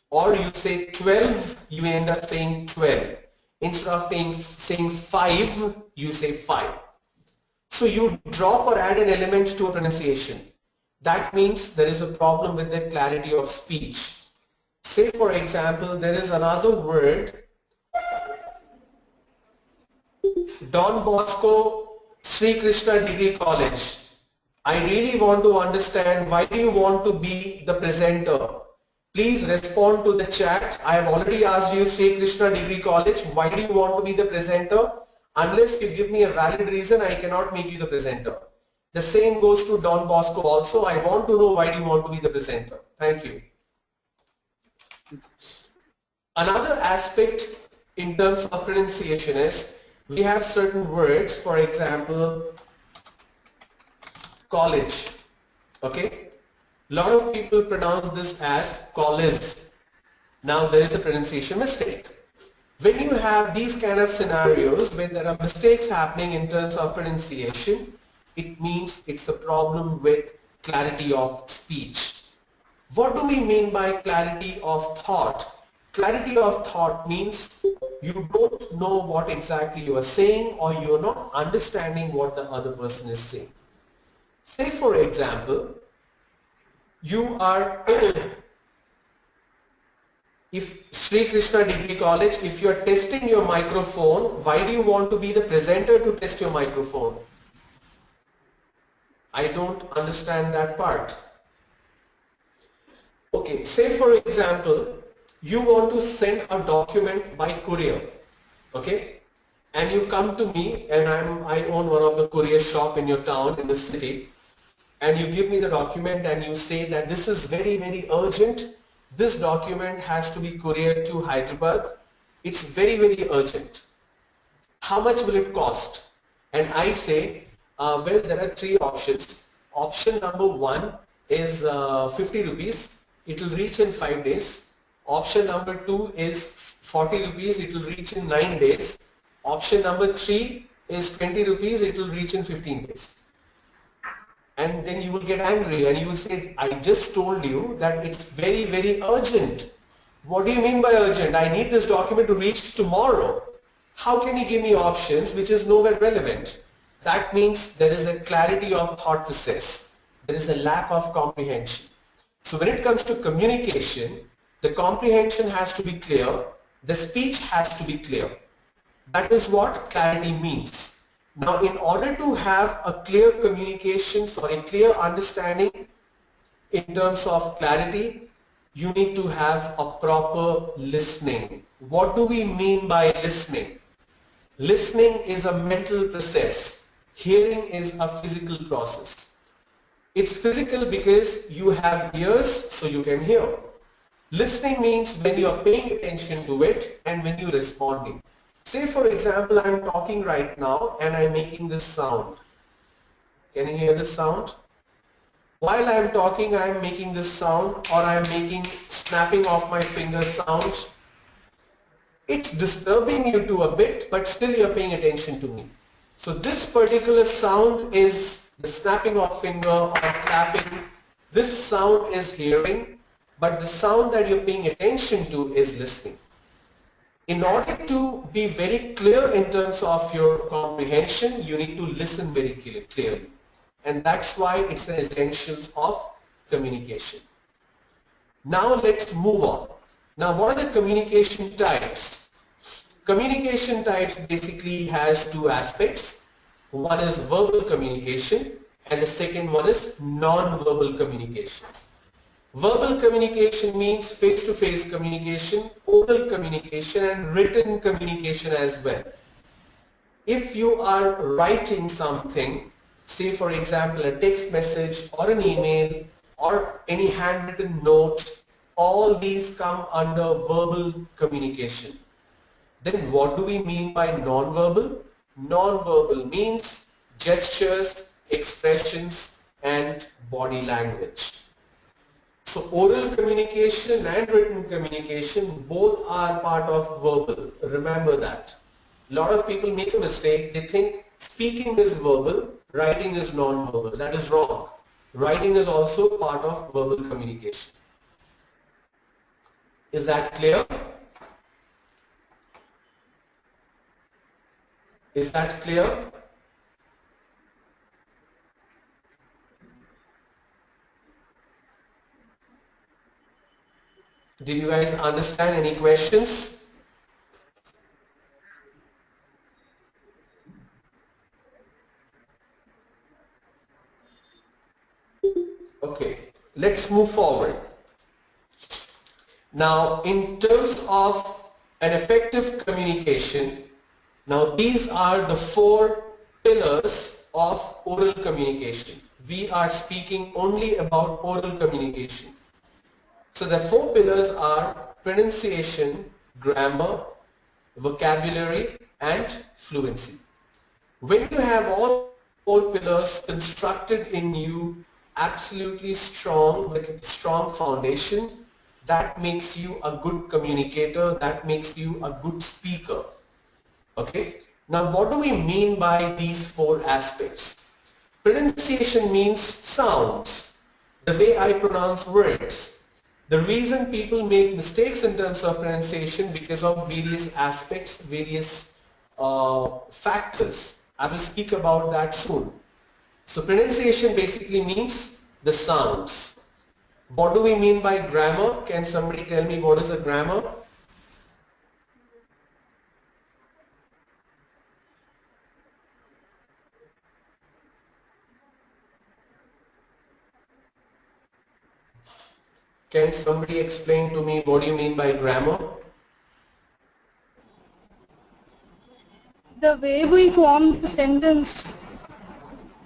or you say 12, you end up saying 12. Instead of saying 5, you say 5. So you drop or add an element to a pronunciation. That means there is a problem with the clarity of speech. Say for example, there is another word, Don Bosco Sri Krishna Degree College. I really want to understand why do you want to be the presenter. Please respond to the chat. I have already asked you, Sri Krishna Degree College, why do you want to be the presenter? Unless you give me a valid reason, I cannot make you the presenter. The same goes to Don Bosco also. I want to know why do you want to be the presenter. Thank you. Another aspect in terms of pronunciation is we have certain words, for example, college. Okay? A lot of people pronounce this as college. Now there is a pronunciation mistake. When you have these kind of scenarios when there are mistakes happening in terms of pronunciation, it means it's a problem with clarity of speech. What do we mean by clarity of thought? Clarity of thought means you don't know what exactly you are saying, or you are not understanding what the other person is saying. Say for example, you are if Sri Krishna Degree College, if you are testing your microphone, why do you want to be the presenter to test your microphone? I don't understand that part. Okay, say for example, you want to send a document by courier, okay? And you come to me, and I own one of the courier shop in your town, in the city, and you give me the document and you say that this is very, very urgent. This document has to be couriered to Hyderabad. It's very, very urgent. How much will it cost? And I say, well, there are three options. Option number one is 50 rupees. It will reach in 5 days. Option number two is 40 rupees. It will reach in 9 days. Option number three is 20 rupees. It will reach in 15 days. And then you will get angry and you will say, I just told you that it's very, very urgent. What do you mean by urgent? I need this document to reach tomorrow. How can you give me options which is nowhere relevant? That means there is a clarity of thought process. There is a lack of comprehension. So when it comes to communication, the comprehension has to be clear. The speech has to be clear. That is what clarity means. Now, in order to have a clear communication, clear understanding in terms of clarity, you need to have a proper listening. What do we mean by listening? Listening is a mental process. Hearing is a physical process. It's physical because you have ears, so you can hear. Listening means when you are paying attention to it and when you're responding. Say for example, I'm talking right now and I'm making this sound. Can you hear this sound? While I'm talking, I'm making this sound, or I'm making snapping of my fingers sound. It's disturbing you to a bit, but still you're paying attention to me. So this particular sound is the snapping of finger or clapping. This sound is hearing, but the sound that you're paying attention to is listening. In order to be very clear in terms of your comprehension, you need to listen very clearly. And that's why it's the essentials of communication. Now let's move on. Now what are the communication types? Communication types basically has two aspects. One is verbal communication and the second one is non-verbal communication. Verbal communication means face-to-face communication, oral communication and written communication as well. If you are writing something, say for example a text message or an email or any handwritten note, all these come under verbal communication. Then what do we mean by non-verbal? Non-verbal means gestures, expressions and body language. So oral communication and written communication both are part of verbal. Remember that. A lot of people make a mistake. They think speaking is verbal, writing is non-verbal. That is wrong. Writing is also part of verbal communication. Is that clear? Is that clear? Did you guys understand? Any questions? let's move forward. Now, in terms of an effective communication, now these are the 4 pillars of oral communication. We are speaking only about oral communication. So the 4 pillars are pronunciation, grammar, vocabulary, and fluency. When you have all 4 pillars constructed in you, absolutely strong, with a strong foundation, that makes you a good communicator, that makes you a good speaker. Okay? Now what do we mean by these 4 aspects? Pronunciation means sounds, the way I pronounce words. The reason people make mistakes in terms of pronunciation because of various aspects, various factors. I will speak about that soon. So pronunciation basically means the sounds. What do we mean by grammar? Can somebody tell me what is a grammar? Can somebody explain to me what do you mean by grammar? The way we form the sentence.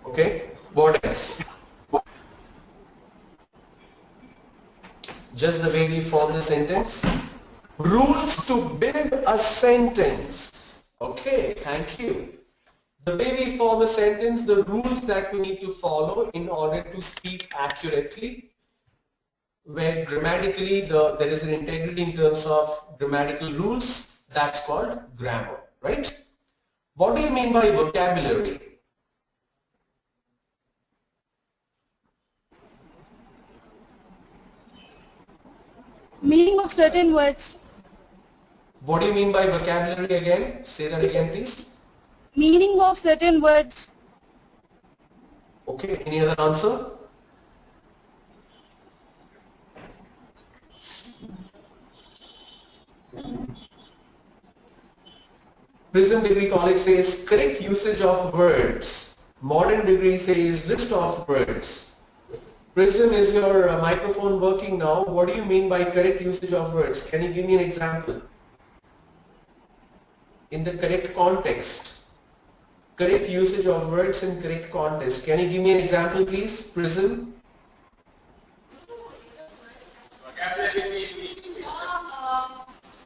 Okay, what else? Just the way we form the sentence? Rules to build a sentence. Okay, thank you. The way we form a sentence, the rules that we need to follow in order to speak accurately, where grammatically there is an integrity in terms of grammatical rules, that's called grammar, right? What do you mean by vocabulary? Meaning of certain words. What do you mean by vocabulary again? Say that again, please. Meaning of certain words. Okay, any other answer? Prism Degree College says correct usage of words. Modern Degree says list of words. Prism, is your microphone working now? What do you mean by correct usage of words? Can you give me an example? In the correct context. Correct usage of words in correct context. Can you give me an example, please, Prism?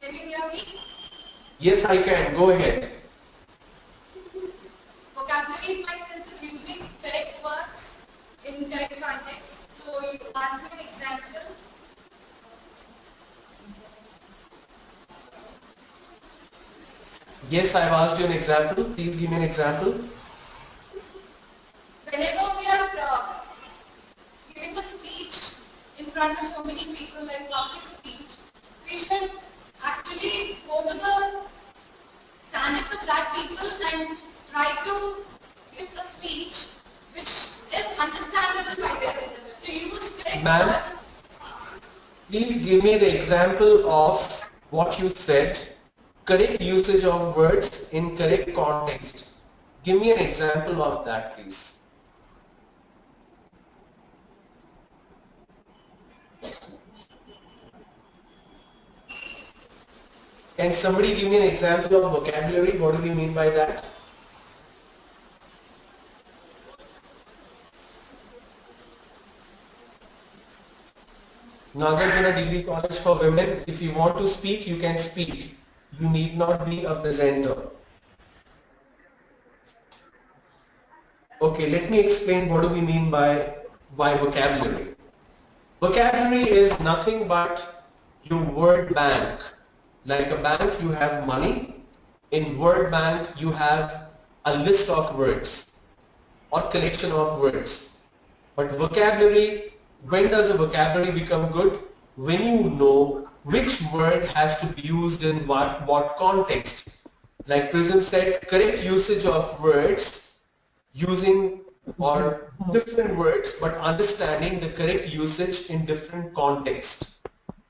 Can you hear me? Yes, I can. Go ahead. Vocabulary in my sense is using correct words in correct context. So you ask me an example. Yes, I've asked you an example. Please give me an example. Whenever we are giving a speech in front of so many people, like public speech, we should actually go to the standards of that people and try to give a speech which is understandable by them. To use correct Ma'am, words. please give me the example of what you said. Correct usage of words in correct context. Give me an example of that, please. Can somebody give me an example of vocabulary? What do we mean by that? Nagarjuna Degree College for Women, if you want to speak, you can speak. You need not be a presenter. Okay, let me explain what do we mean by vocabulary. Vocabulary is nothing but your word bank. Like a bank, you have money. In word bank, you have a list of words or collection of words. But vocabulary, when does a vocabulary become good? When you know which word has to be used in what context. Like Prism said, correct usage of words using or different words, but understanding the correct usage in different contexts.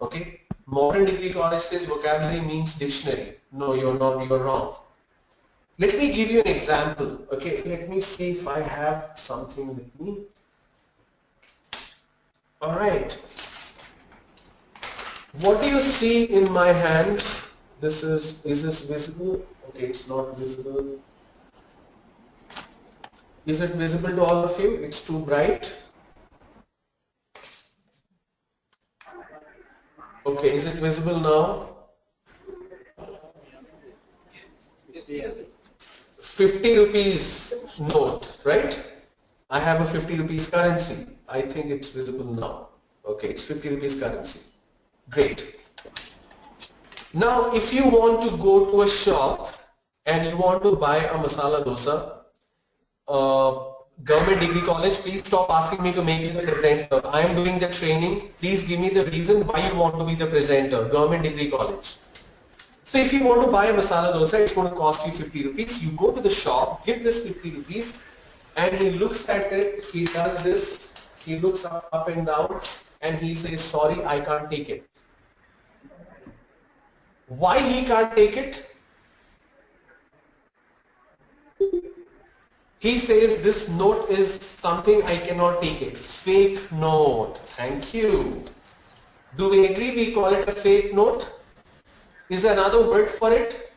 Okay? Modern Degree College says vocabulary means dictionary. No, you're not, you're wrong. Let me give you an example. Okay, let me see if I have something with me. All right. What do you see in my hand? Is this visible? Okay, it's not visible. Is it visible to all of you? It's too bright. Okay, is it visible now? 50 rupees note, right? I have a 50 rupees currency. I think it's visible now. Okay, it's 50 rupees currency. Great. Now, if you want to go to a shop and you want to buy a masala dosa, government degree college, please stop asking me to make you the presenter. I am doing the training. Please give me the reason why you want to be the presenter. Government degree college. So if you want to buy a masala dosa, it's going to cost you 50 rupees. You go to the shop, give this 50 rupees, and he looks at it, he does this, he looks up and down, and he says, sorry, I can't take it. Why he can't take it? He says this note is something I cannot take it. Fake note. Thank you. Do we agree we call it a fake note? Is there another word for it?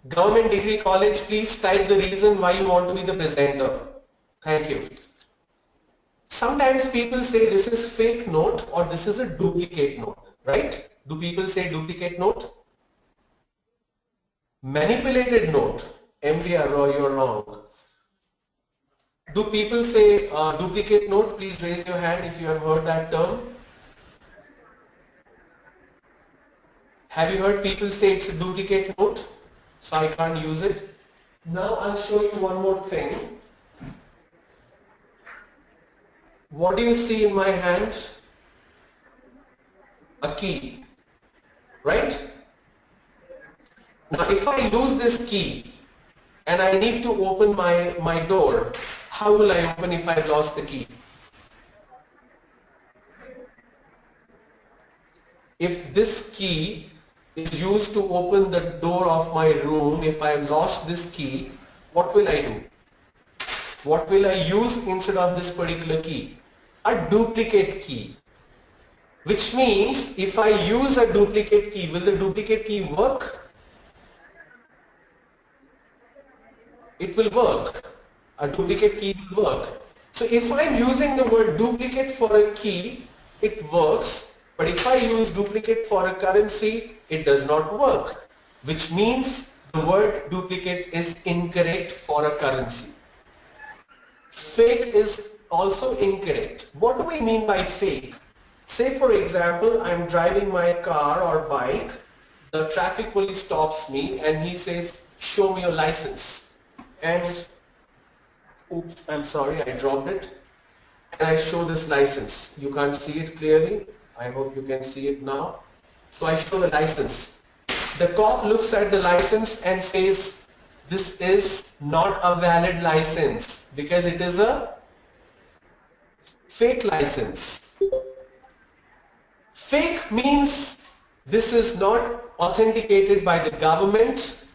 Government degree college, please type the reason why you want to be the presenter. Thank you. Sometimes people say this is fake note or this is a duplicate note, right? Do people say duplicate note? Manipulated note. MDR, you're wrong. Do people say duplicate note? Please raise your hand if you have heard that term. Have you heard people say it's a duplicate note? So I can't use it. Now I'll show you one more thing. What do you see in my hand? A key, right? Now if I lose this key and I need to open my door, how will I open if I've lost the key? If this key is used to open the door of my room, if I've lost this key, what will I do? What will I use instead of this particular key? A duplicate key. Which means if I use a duplicate key, will the duplicate key work? It will work. A duplicate key will work. So if I'm using the word duplicate for a key, it works. But if I use duplicate for a currency, it does not work. Which means the word duplicate is incorrect for a currency. Fake is also incorrect. What do we mean by fake? Say for example, I'm driving my car or bike, the traffic police stops me and he says, show me your license. And, oops, I'm sorry, I dropped it. And I show this license. You can't see it clearly. I hope you can see it now. So I show the license. The cop looks at the license and says, this is not a valid license because it is a fake license. Fake means this is not authenticated by the government.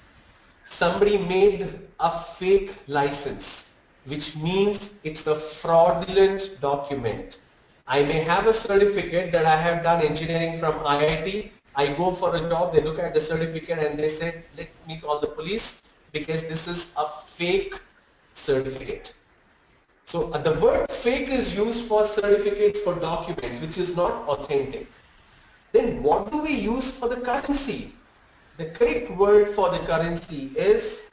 Somebody made a fake license, which means it's a fraudulent document. I may have a certificate that I have done engineering from IIT. I go for a job, they look at the certificate and they say, let me call the police because this is a fake certificate. So the word fake is used for certificates for documents, which is not authentic. Then what do we use for the currency? The correct word for the currency is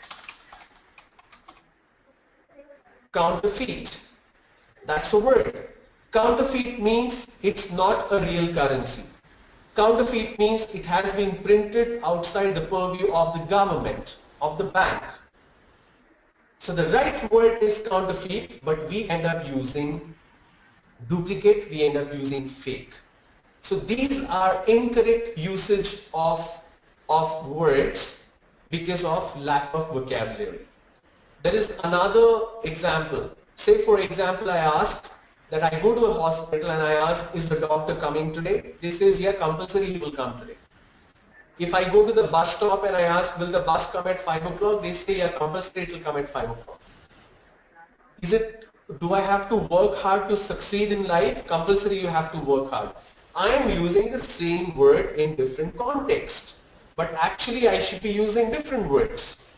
counterfeit. That's a word. Counterfeit means it's not a real currency. Counterfeit means it has been printed outside the purview of the government, of the bank. So the right word is counterfeit, but we end up using duplicate, we end up using fake. So these are incorrect usage of words because of lack of vocabulary. There is another example. Say for example, I ask that I go to a hospital and I ask, is the doctor coming today? They says, yeah, compulsory he will come today. If I go to the bus stop and I ask, will the bus come at 5 o'clock? They say, yeah, compulsory it will come at 5 o'clock. Do I have to work hard to succeed in life? Compulsory you have to work hard. I am using the same word in different contexts, but actually I should be using different words.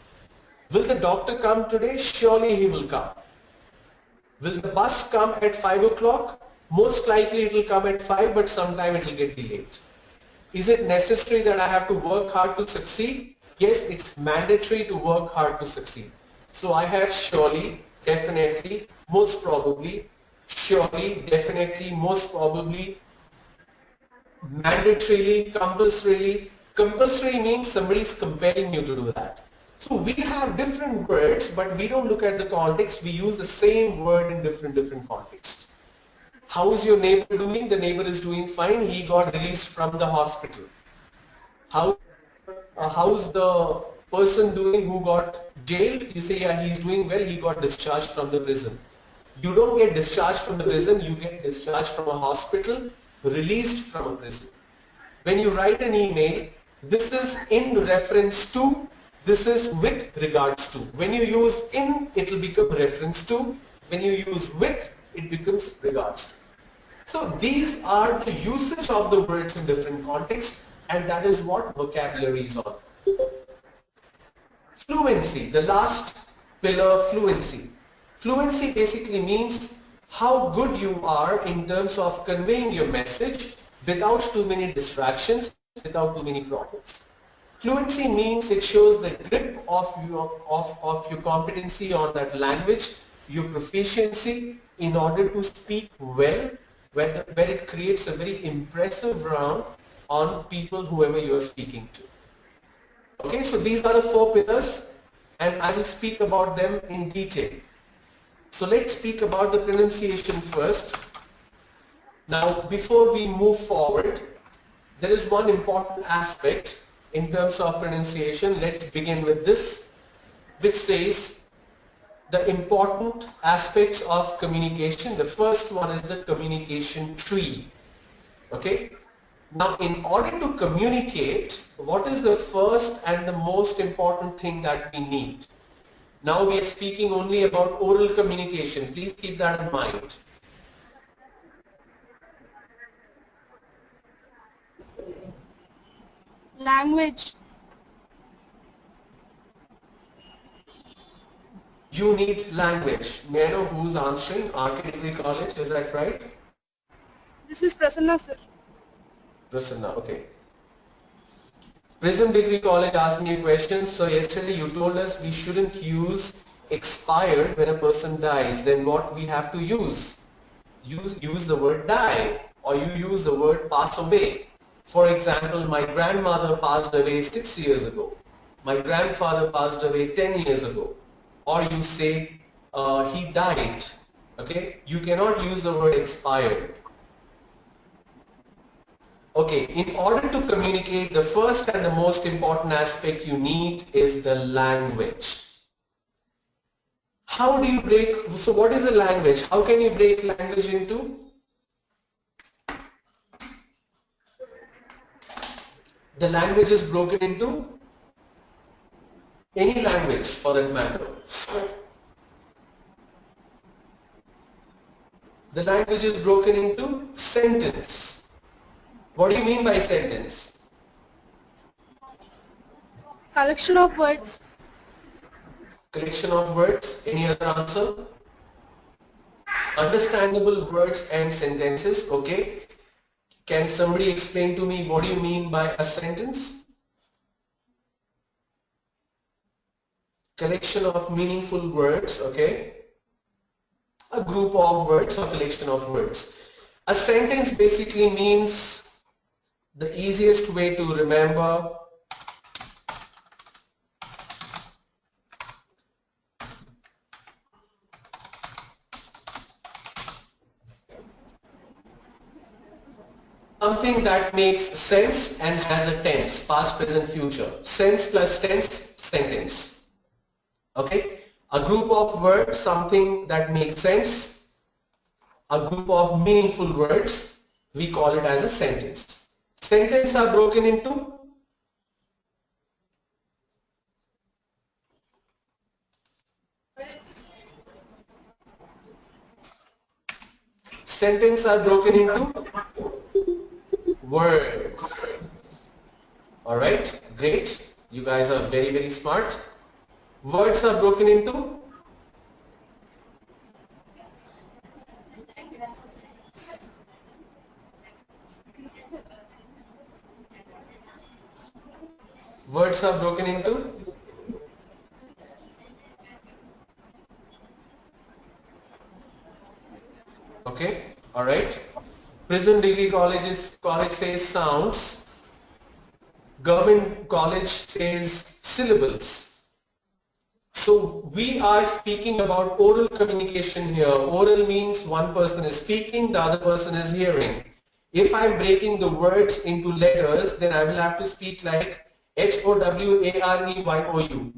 Will the doctor come today? Surely he will come. Will the bus come at 5 o'clock? Most likely it will come at 5, but sometime it will get delayed. Is it necessary that I have to work hard to succeed? Yes, it's mandatory to work hard to succeed. So I have surely, definitely, most probably, surely, definitely, most probably, mandatorily, compulsorily. Compulsory means somebody is compelling you to do that. So we have different words, but we don't look at the context. We use the same word in different contexts. How's your neighbor doing? The neighbor is doing fine. He got released from the hospital. How's the person doing who got jailed? You say, yeah, he's doing well. He got discharged from the prison. You don't get discharged from the prison. You get discharged from a hospital, released from a prison. When you write an email, this is in reference to, this is with regards to. When you use in, it will become reference to. When you use with, it becomes regards to. So these are the usage of the words in different contexts, and that is what vocabulary is all. Fluency, the last pillar, fluency. Fluency basically means how good you are in terms of conveying your message without too many distractions, without too many problems. Fluency means it shows the grip of your competency on that language, your proficiency in order to speak well, where it creates a very impressive round on people, whoever you are speaking to. Okay, so these are the 4 pillars, and I will speak about them in detail. So let's speak about the pronunciation first. Now, before we move forward, there is one important aspect in terms of pronunciation. Let's begin with this, which says the important aspects of communication. The first one is the communication tree. Okay. Now, in order to communicate, what is the first and the most important thing that we need? Now we are speaking only about oral communication. Please keep that in mind. Language. You need language. May I know who's answering? RK Degree College, is that right? This is Prasanna, sir. Prasanna, okay. Prism Degree College asked me a question. So yesterday you told us we shouldn't use expired when a person dies. Then what we have to use? Use the word die, or you use the word pass away. For example, my grandmother passed away 6 years ago. My grandfather passed away 10 years ago. Or you say he died. Okay, you cannot use the word expired. Okay, in order to communicate, the first and the most important aspect you need is the language. How do you break, so what is a language? How can you break language into? The language is broken into any language for that matter. The language is broken into sentence. What do you mean by sentence? Collection of words. Collection of words. Any other answer? Understandable words and sentences. Okay. Can somebody explain to me what do you mean by a sentence? Collection of meaningful words. Okay. A group of words or collection of words. A sentence basically means the easiest way to remember something that makes sense and has a tense, past, present, future. Sense plus tense, sentence. Okay? A group of words, something that makes sense, a group of meaningful words, we call it as a sentence. Sentences are broken into Sentences are broken into words. Alright, great. You guys are very, very smart. Words are broken into words are broken into okay, alright. Prison degree college says sounds. Government college says syllables. So we are speaking about oral communication here. Oral means one person is speaking, the other person is hearing. If I'm breaking the words into letters, then I will have to speak like HOWAREYOU.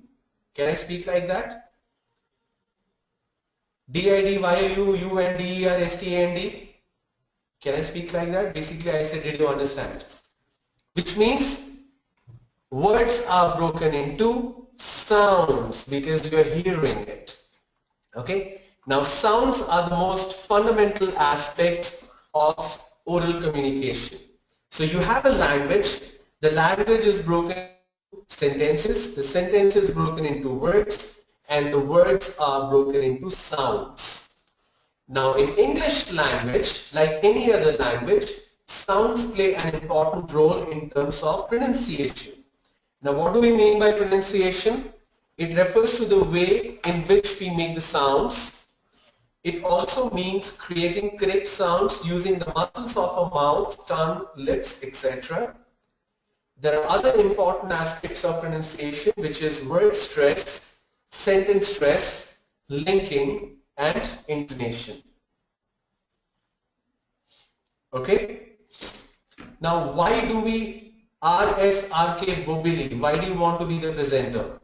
Can I speak like that? DIDYOU, UNDERSTAND. Can I speak like that? Basically, I said, did you understand? Which means words are broken into sounds because you're hearing it. Okay. Now, sounds are the most fundamental aspects of oral communication. So you have a language. The language is broken into sentences. The sentence is broken into words, and the words are broken into sounds. Now, in English language, like any other language, sounds play an important role in terms of pronunciation. Now, what do we mean by pronunciation? It refers to the way in which we make the sounds. It also means creating correct sounds using the muscles of our mouth, tongue, lips, etc. There are other important aspects of pronunciation, which is word stress, sentence stress, linking, and intonation. Okay? Now, why do we RSRK Bobili? Why do you want to be the presenter?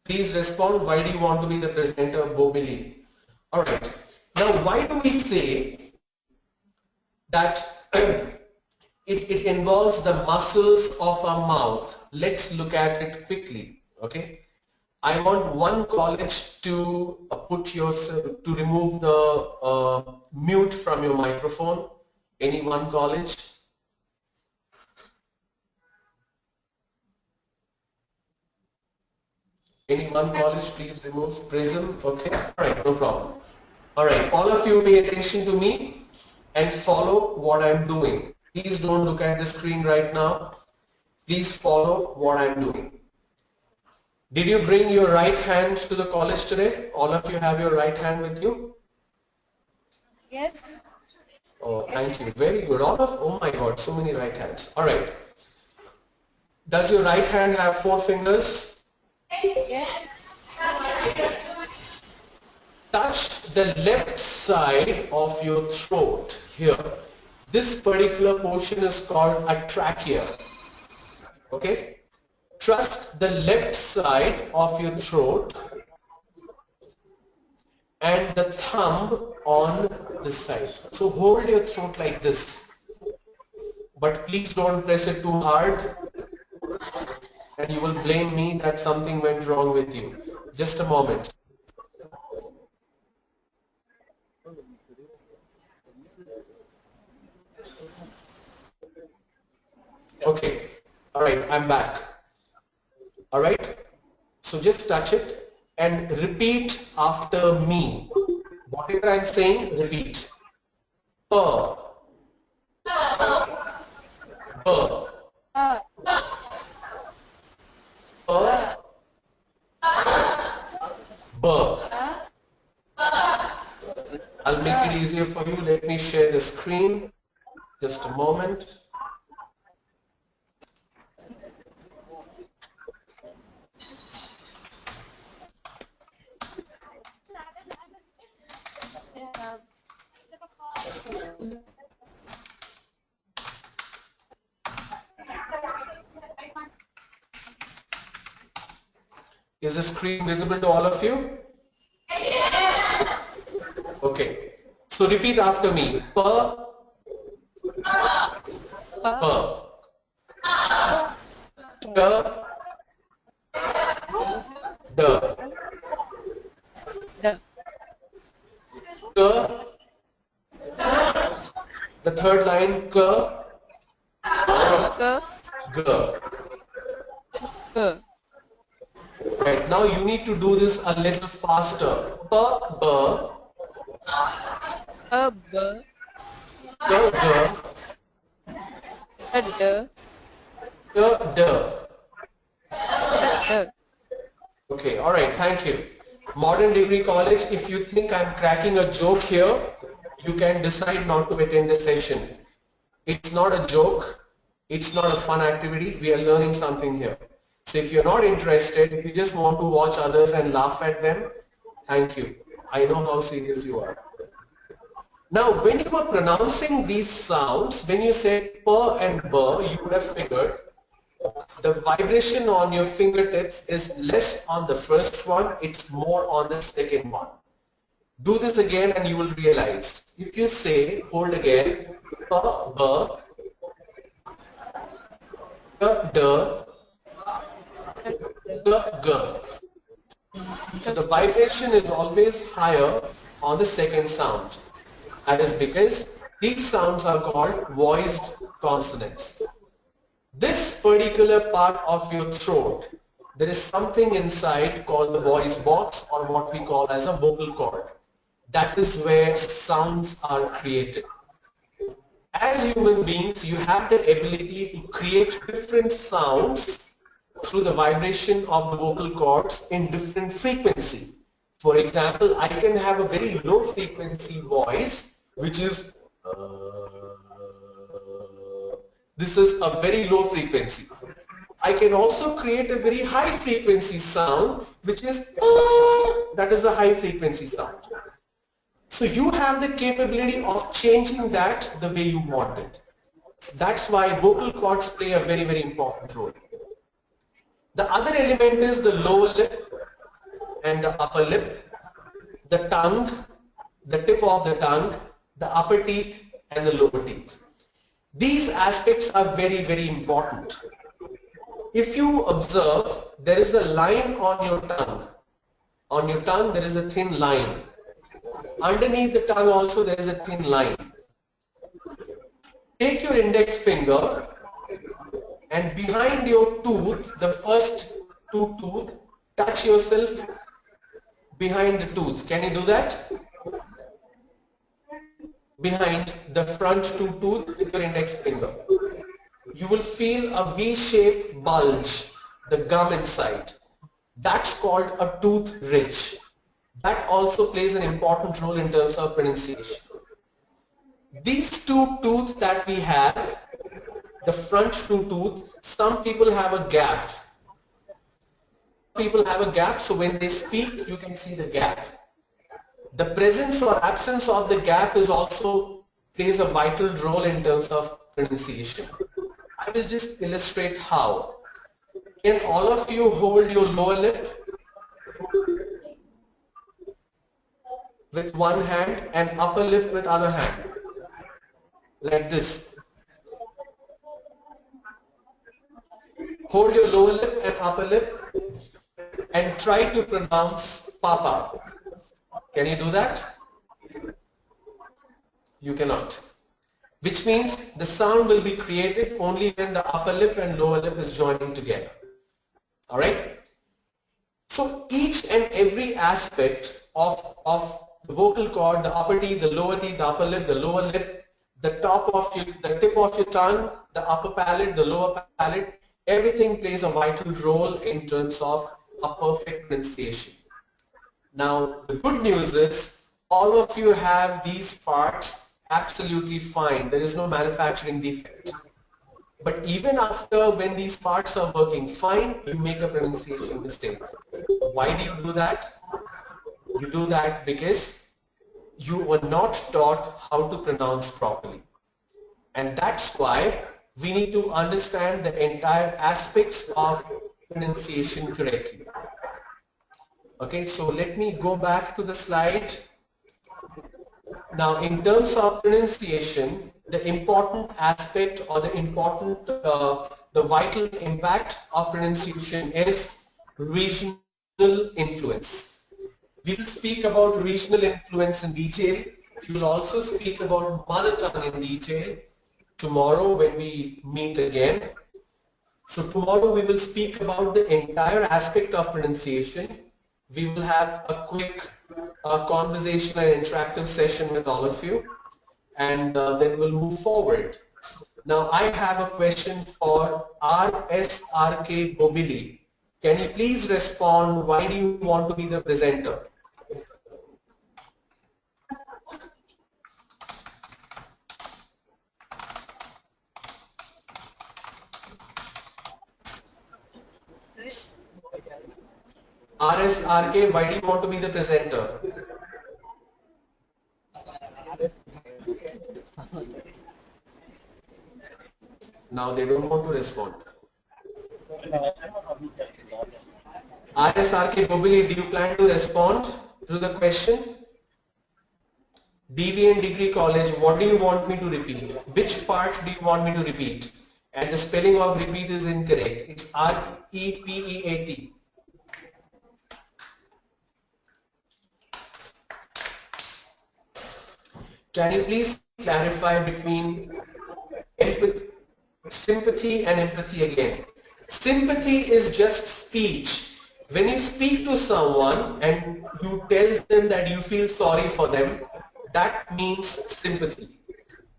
Please respond. Why do you want to be the presenter, Bobili? Alright. Now, why do we say that it involves the muscles of our mouth? Let's look at it quickly. Okay. I want one college to to remove the mute from your microphone. Any one college? Any one college, please remove Prism. Okay. All right. No problem. All right. All of you pay attention to me and follow what I'm doing. Please don't look at the screen right now. Please follow what I'm doing. Did you bring your right hand to the college today? All of you have your right hand with you? Yes. Oh, thank you. Very good. Oh my God, so many right hands. All right. Does your right hand have 4 fingers? Yes. Touch the left side of your throat here. This particular portion is called a trachea. Okay? Trust the left side of your throat and the thumb on this side. So hold your throat like this. But please don't press it too hard and you will blame me that something went wrong with you. Just a moment. Okay. All right, I'm back. All right. So just touch it and repeat after me. Whatever I'm saying, repeat. Per. Per. Per. Burr. I'll make it easier for you. Let me share the screen. Just a moment. Is the screen visible to all of you? Okay. So repeat after me. Per. Per. The. The. K. The third line, K. G. Right, now you need to do this a little faster. P, B. G, G. D. Okay, alright, thank you. Modern Degree College, if you think I'm cracking a joke here, you can decide not to attend the session. It's not a joke, it's not a fun activity, we are learning something here. So if you're not interested, if you just want to watch others and laugh at them, thank you. I know how serious you are. Now, when you were pronouncing these sounds, when you said P and B, you would have figured the vibration on your fingertips is less on the first one, it's more on the second one. Do this again and you will realize. If you say, hold again, P, B, D, G. So the vibration is always higher on the second sound. That is because these sounds are called voiced consonants. This particular part of your throat, there is something inside called the voice box, or what we call as a vocal cord. That is where sounds are created. As human beings, you have the ability to create different sounds through the vibration of the vocal cords in different frequency. For example, I can have a very low frequency voice, which is this is a very low frequency. I can also create a very high frequency sound, which is that is a high frequency sound. So you have the capability of changing that the way you want it. That's why vocal cords play a very, very important role. The other element is the lower lip and the upper lip, the tongue, the tip of the tongue, the upper teeth and the lower teeth. These aspects are very, very important. If you observe, there is a line on your tongue. On your tongue, there is a thin line. Underneath the tongue also, there is a thin line. Take your index finger and behind your tooth, the first two tooth, touch yourself behind the tooth. Can you do that? Behind the front two tooth with your index finger. You will feel a V-shaped bulge, the gum inside. That's called a tooth ridge. That also plays an important role in terms of pronunciation. These two tooths that we have, the front two tooth, some people have a gap. People have a gap, so when they speak, you can see the gap. The presence or absence of the gap is also plays a vital role in terms of pronunciation. I will just illustrate how. Can all of you hold your lower lip with one hand and upper lip with other hand? Like this. Hold your lower lip and upper lip and try to pronounce Papa. Can you do that? You cannot. Which means the sound will be created only when the upper lip and lower lip is joining together. Alright? So each and every aspect of the vocal cord, the upper teeth, the lower teeth, the upper lip, the lower lip, the tip of your tongue, the upper palate, the lower palate, everything plays a vital role in terms of a perfect pronunciation. Now, the good news is all of you have these parts absolutely fine. There is no manufacturing defect. But even after when these parts are working fine, you make a pronunciation mistake. Why do you do that? You do that because you were not taught how to pronounce properly. And that's why we need to understand the entire aspects of pronunciation correctly. Okay, so let me go back to the slide. Now, in terms of pronunciation, the important aspect or the vital impact of pronunciation is regional influence. We will speak about regional influence in detail. We will also speak about mother tongue in detail tomorrow when we meet again. So tomorrow we will speak about the entire aspect of pronunciation. We will have a quick conversation and interactive session with all of you, and then we'll move forward. Now I have a question for RSRK Bobili. Can you please respond, why do you want to be the presenter? RSRK, why do you want to be the presenter? Now they don't want to respond. RSRK Bobili, do you plan to respond to the question? DVN Degree College, what do you want me to repeat? Which part do you want me to repeat? And the spelling of repeat is incorrect. It's R-E-P-E-A-T. Can you please clarify between empathy, sympathy and empathy again? Sympathy is just speech. When you speak to someone and you tell them that you feel sorry for them, that means sympathy.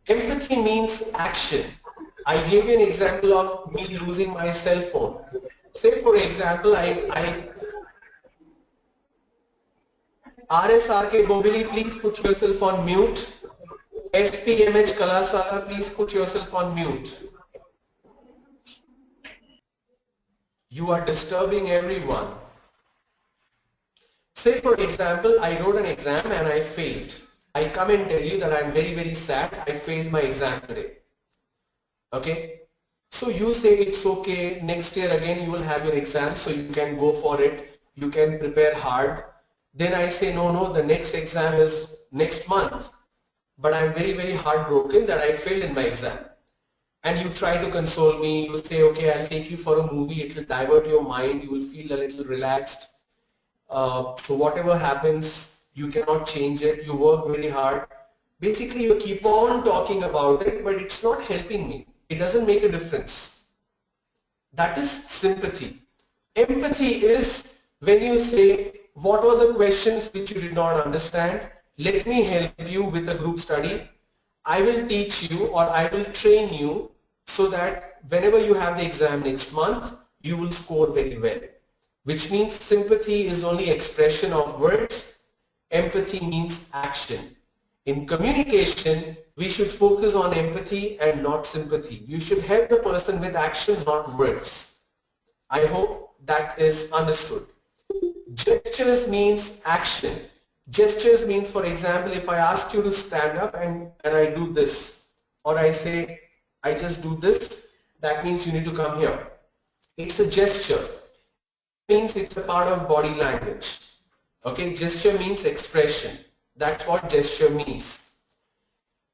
Empathy means action. I gave you an example of me losing my cell phone. Say for example, RSRK Bobili, please put yourself on mute. SPMH Kalasala, please put yourself on mute. You are disturbing everyone. Say for example, I wrote an exam and I failed. I come and tell you that I'm very, very sad. I failed my exam today. Okay? So you say it's okay. Next year again you will have your exam, so you can go for it. You can prepare hard. Then I say, no, the next exam is next month. But I'm very, very heartbroken that I failed in my exam. And you try to console me. You say, okay, I'll take you for a movie. It will divert your mind. You will feel a little relaxed. So whatever happens, you cannot change it. You work very hard. Basically, you keep on talking about it, but it's not helping me. It doesn't make a difference. That is sympathy. Empathy is when you say, what were the questions which you did not understand? Let me help you with a group study. I will teach you or I will train you so that whenever you have the exam next month, you will score very well. Which means sympathy is only expression of words. Empathy means action. In communication, we should focus on empathy and not sympathy. You should help the person with action, not words. I hope that is understood. Gestures means action. Gestures means, for example, if I ask you to stand up and I do this, or I say, I just do this, that means you need to come here. It's a gesture. It means it's a part of body language. Okay, gesture means expression. That's what gesture means.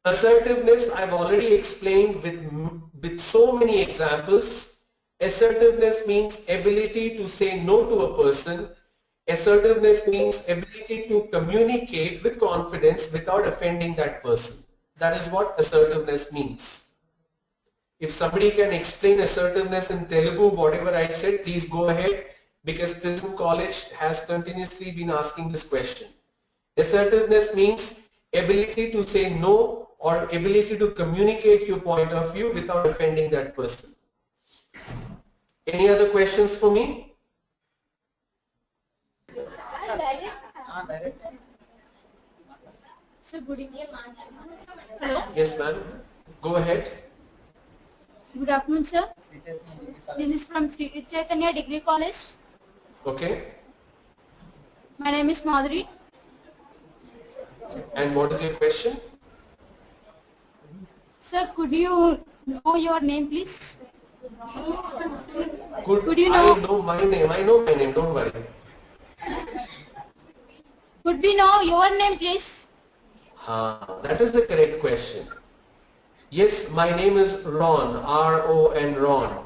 Assertiveness, I've already explained with so many examples. Assertiveness means ability to say no to a person. Assertiveness means ability to communicate with confidence without offending that person. That is what assertiveness means. If somebody can explain assertiveness in Telugu, whatever I said, please go ahead, because Prism College has continuously been asking this question. Assertiveness means ability to say no or ability to communicate your point of view without offending that person. Any other questions for me? So good evening. Hello. Yes, ma'am. Go ahead. Good afternoon, sir. This is from Sri Chaitanya Degree College. Okay. My name is Madhuri. And what is your question? Sir, could you know your name, please? Could you know? I know my name? I know my name, don't worry. Could we know your name, please? That is the correct question. Yes, my name is Ron, R-O-N, Ron.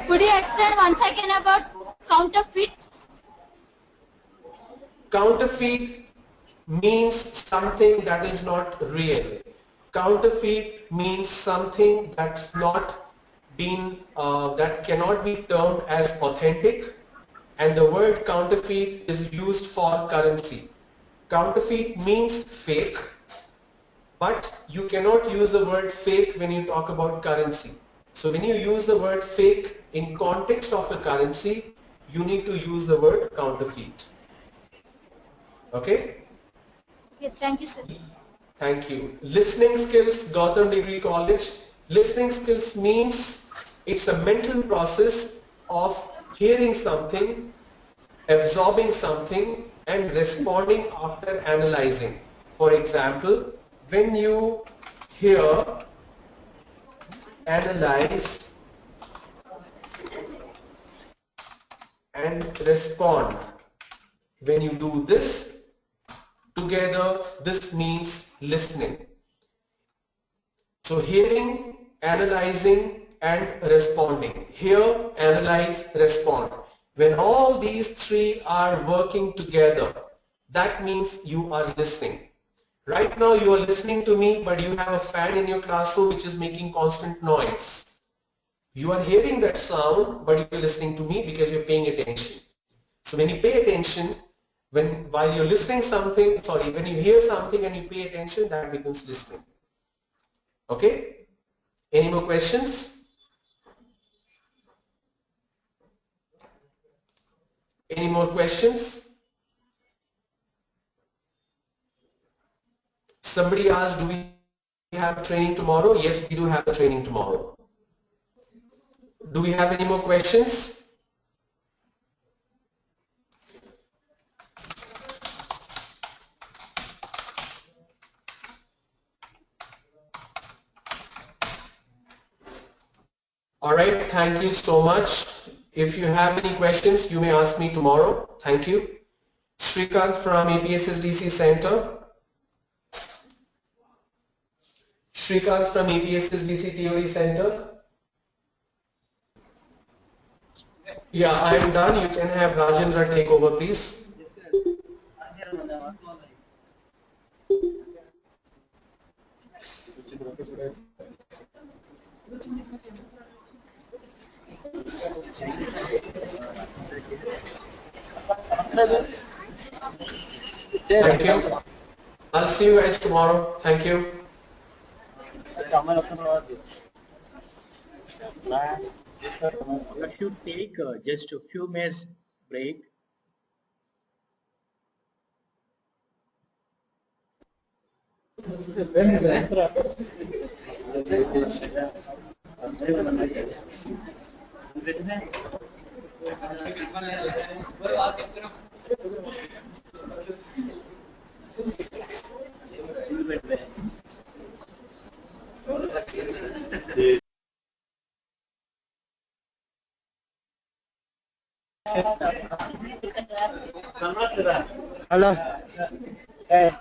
Could you explain once again about Counterfeit. Counterfeit means something that is not real. Counterfeit means something that's not been, that cannot be termed as authentic, and the word counterfeit is used for currency. Counterfeit means fake, but you cannot use the word fake when you talk about currency. So when you use the word fake in context of a currency, you need to use the word counterfeit. Okay? Okay, thank you, sir. Thank you. Listening skills, Gotham Degree College. Listening skills means it's a mental process of hearing something, absorbing something, and responding after analyzing. For example, when you hear, analyze, and respond, when you do this together, this means listening. So hearing, analyzing, and responding. Hear, analyze, respond. When all these three are working together, that means you are listening. Right now you are listening to me, but you have a fan in your classroom which is making constant noise. You are hearing that sound, but you are listening to me because you're paying attention. So when you pay attention, while you're listening something, when you hear something and you pay attention, that becomes listening. Okay? Any more questions? Any more questions? Somebody asked, do we have training tomorrow? Yes, we do have a training tomorrow. Do we have any more questions? All right, thank you so much. If you have any questions, you may ask me tomorrow. Thank you. Srikanth from APSSDC Center. Srikanth from APSSDC Theory Center. Yeah, I'm done. You can have Rajendra take over, please. Thank you. I'll see you guys tomorrow. Thank you. If you take just a few minutes break. Hello. Hey.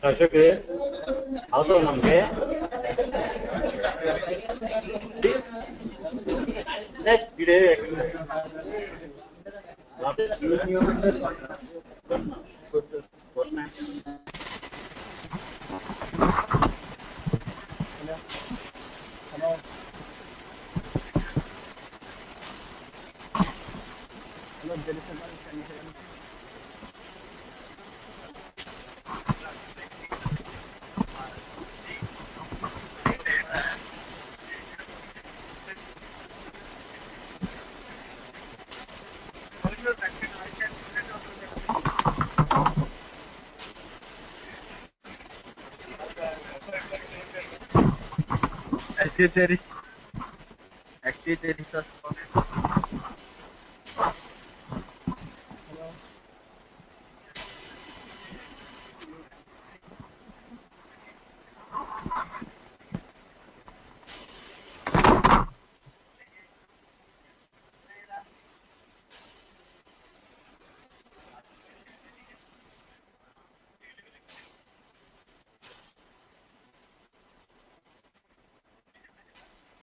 Ashok అవసరం మనకి ఇడే Actually, there is a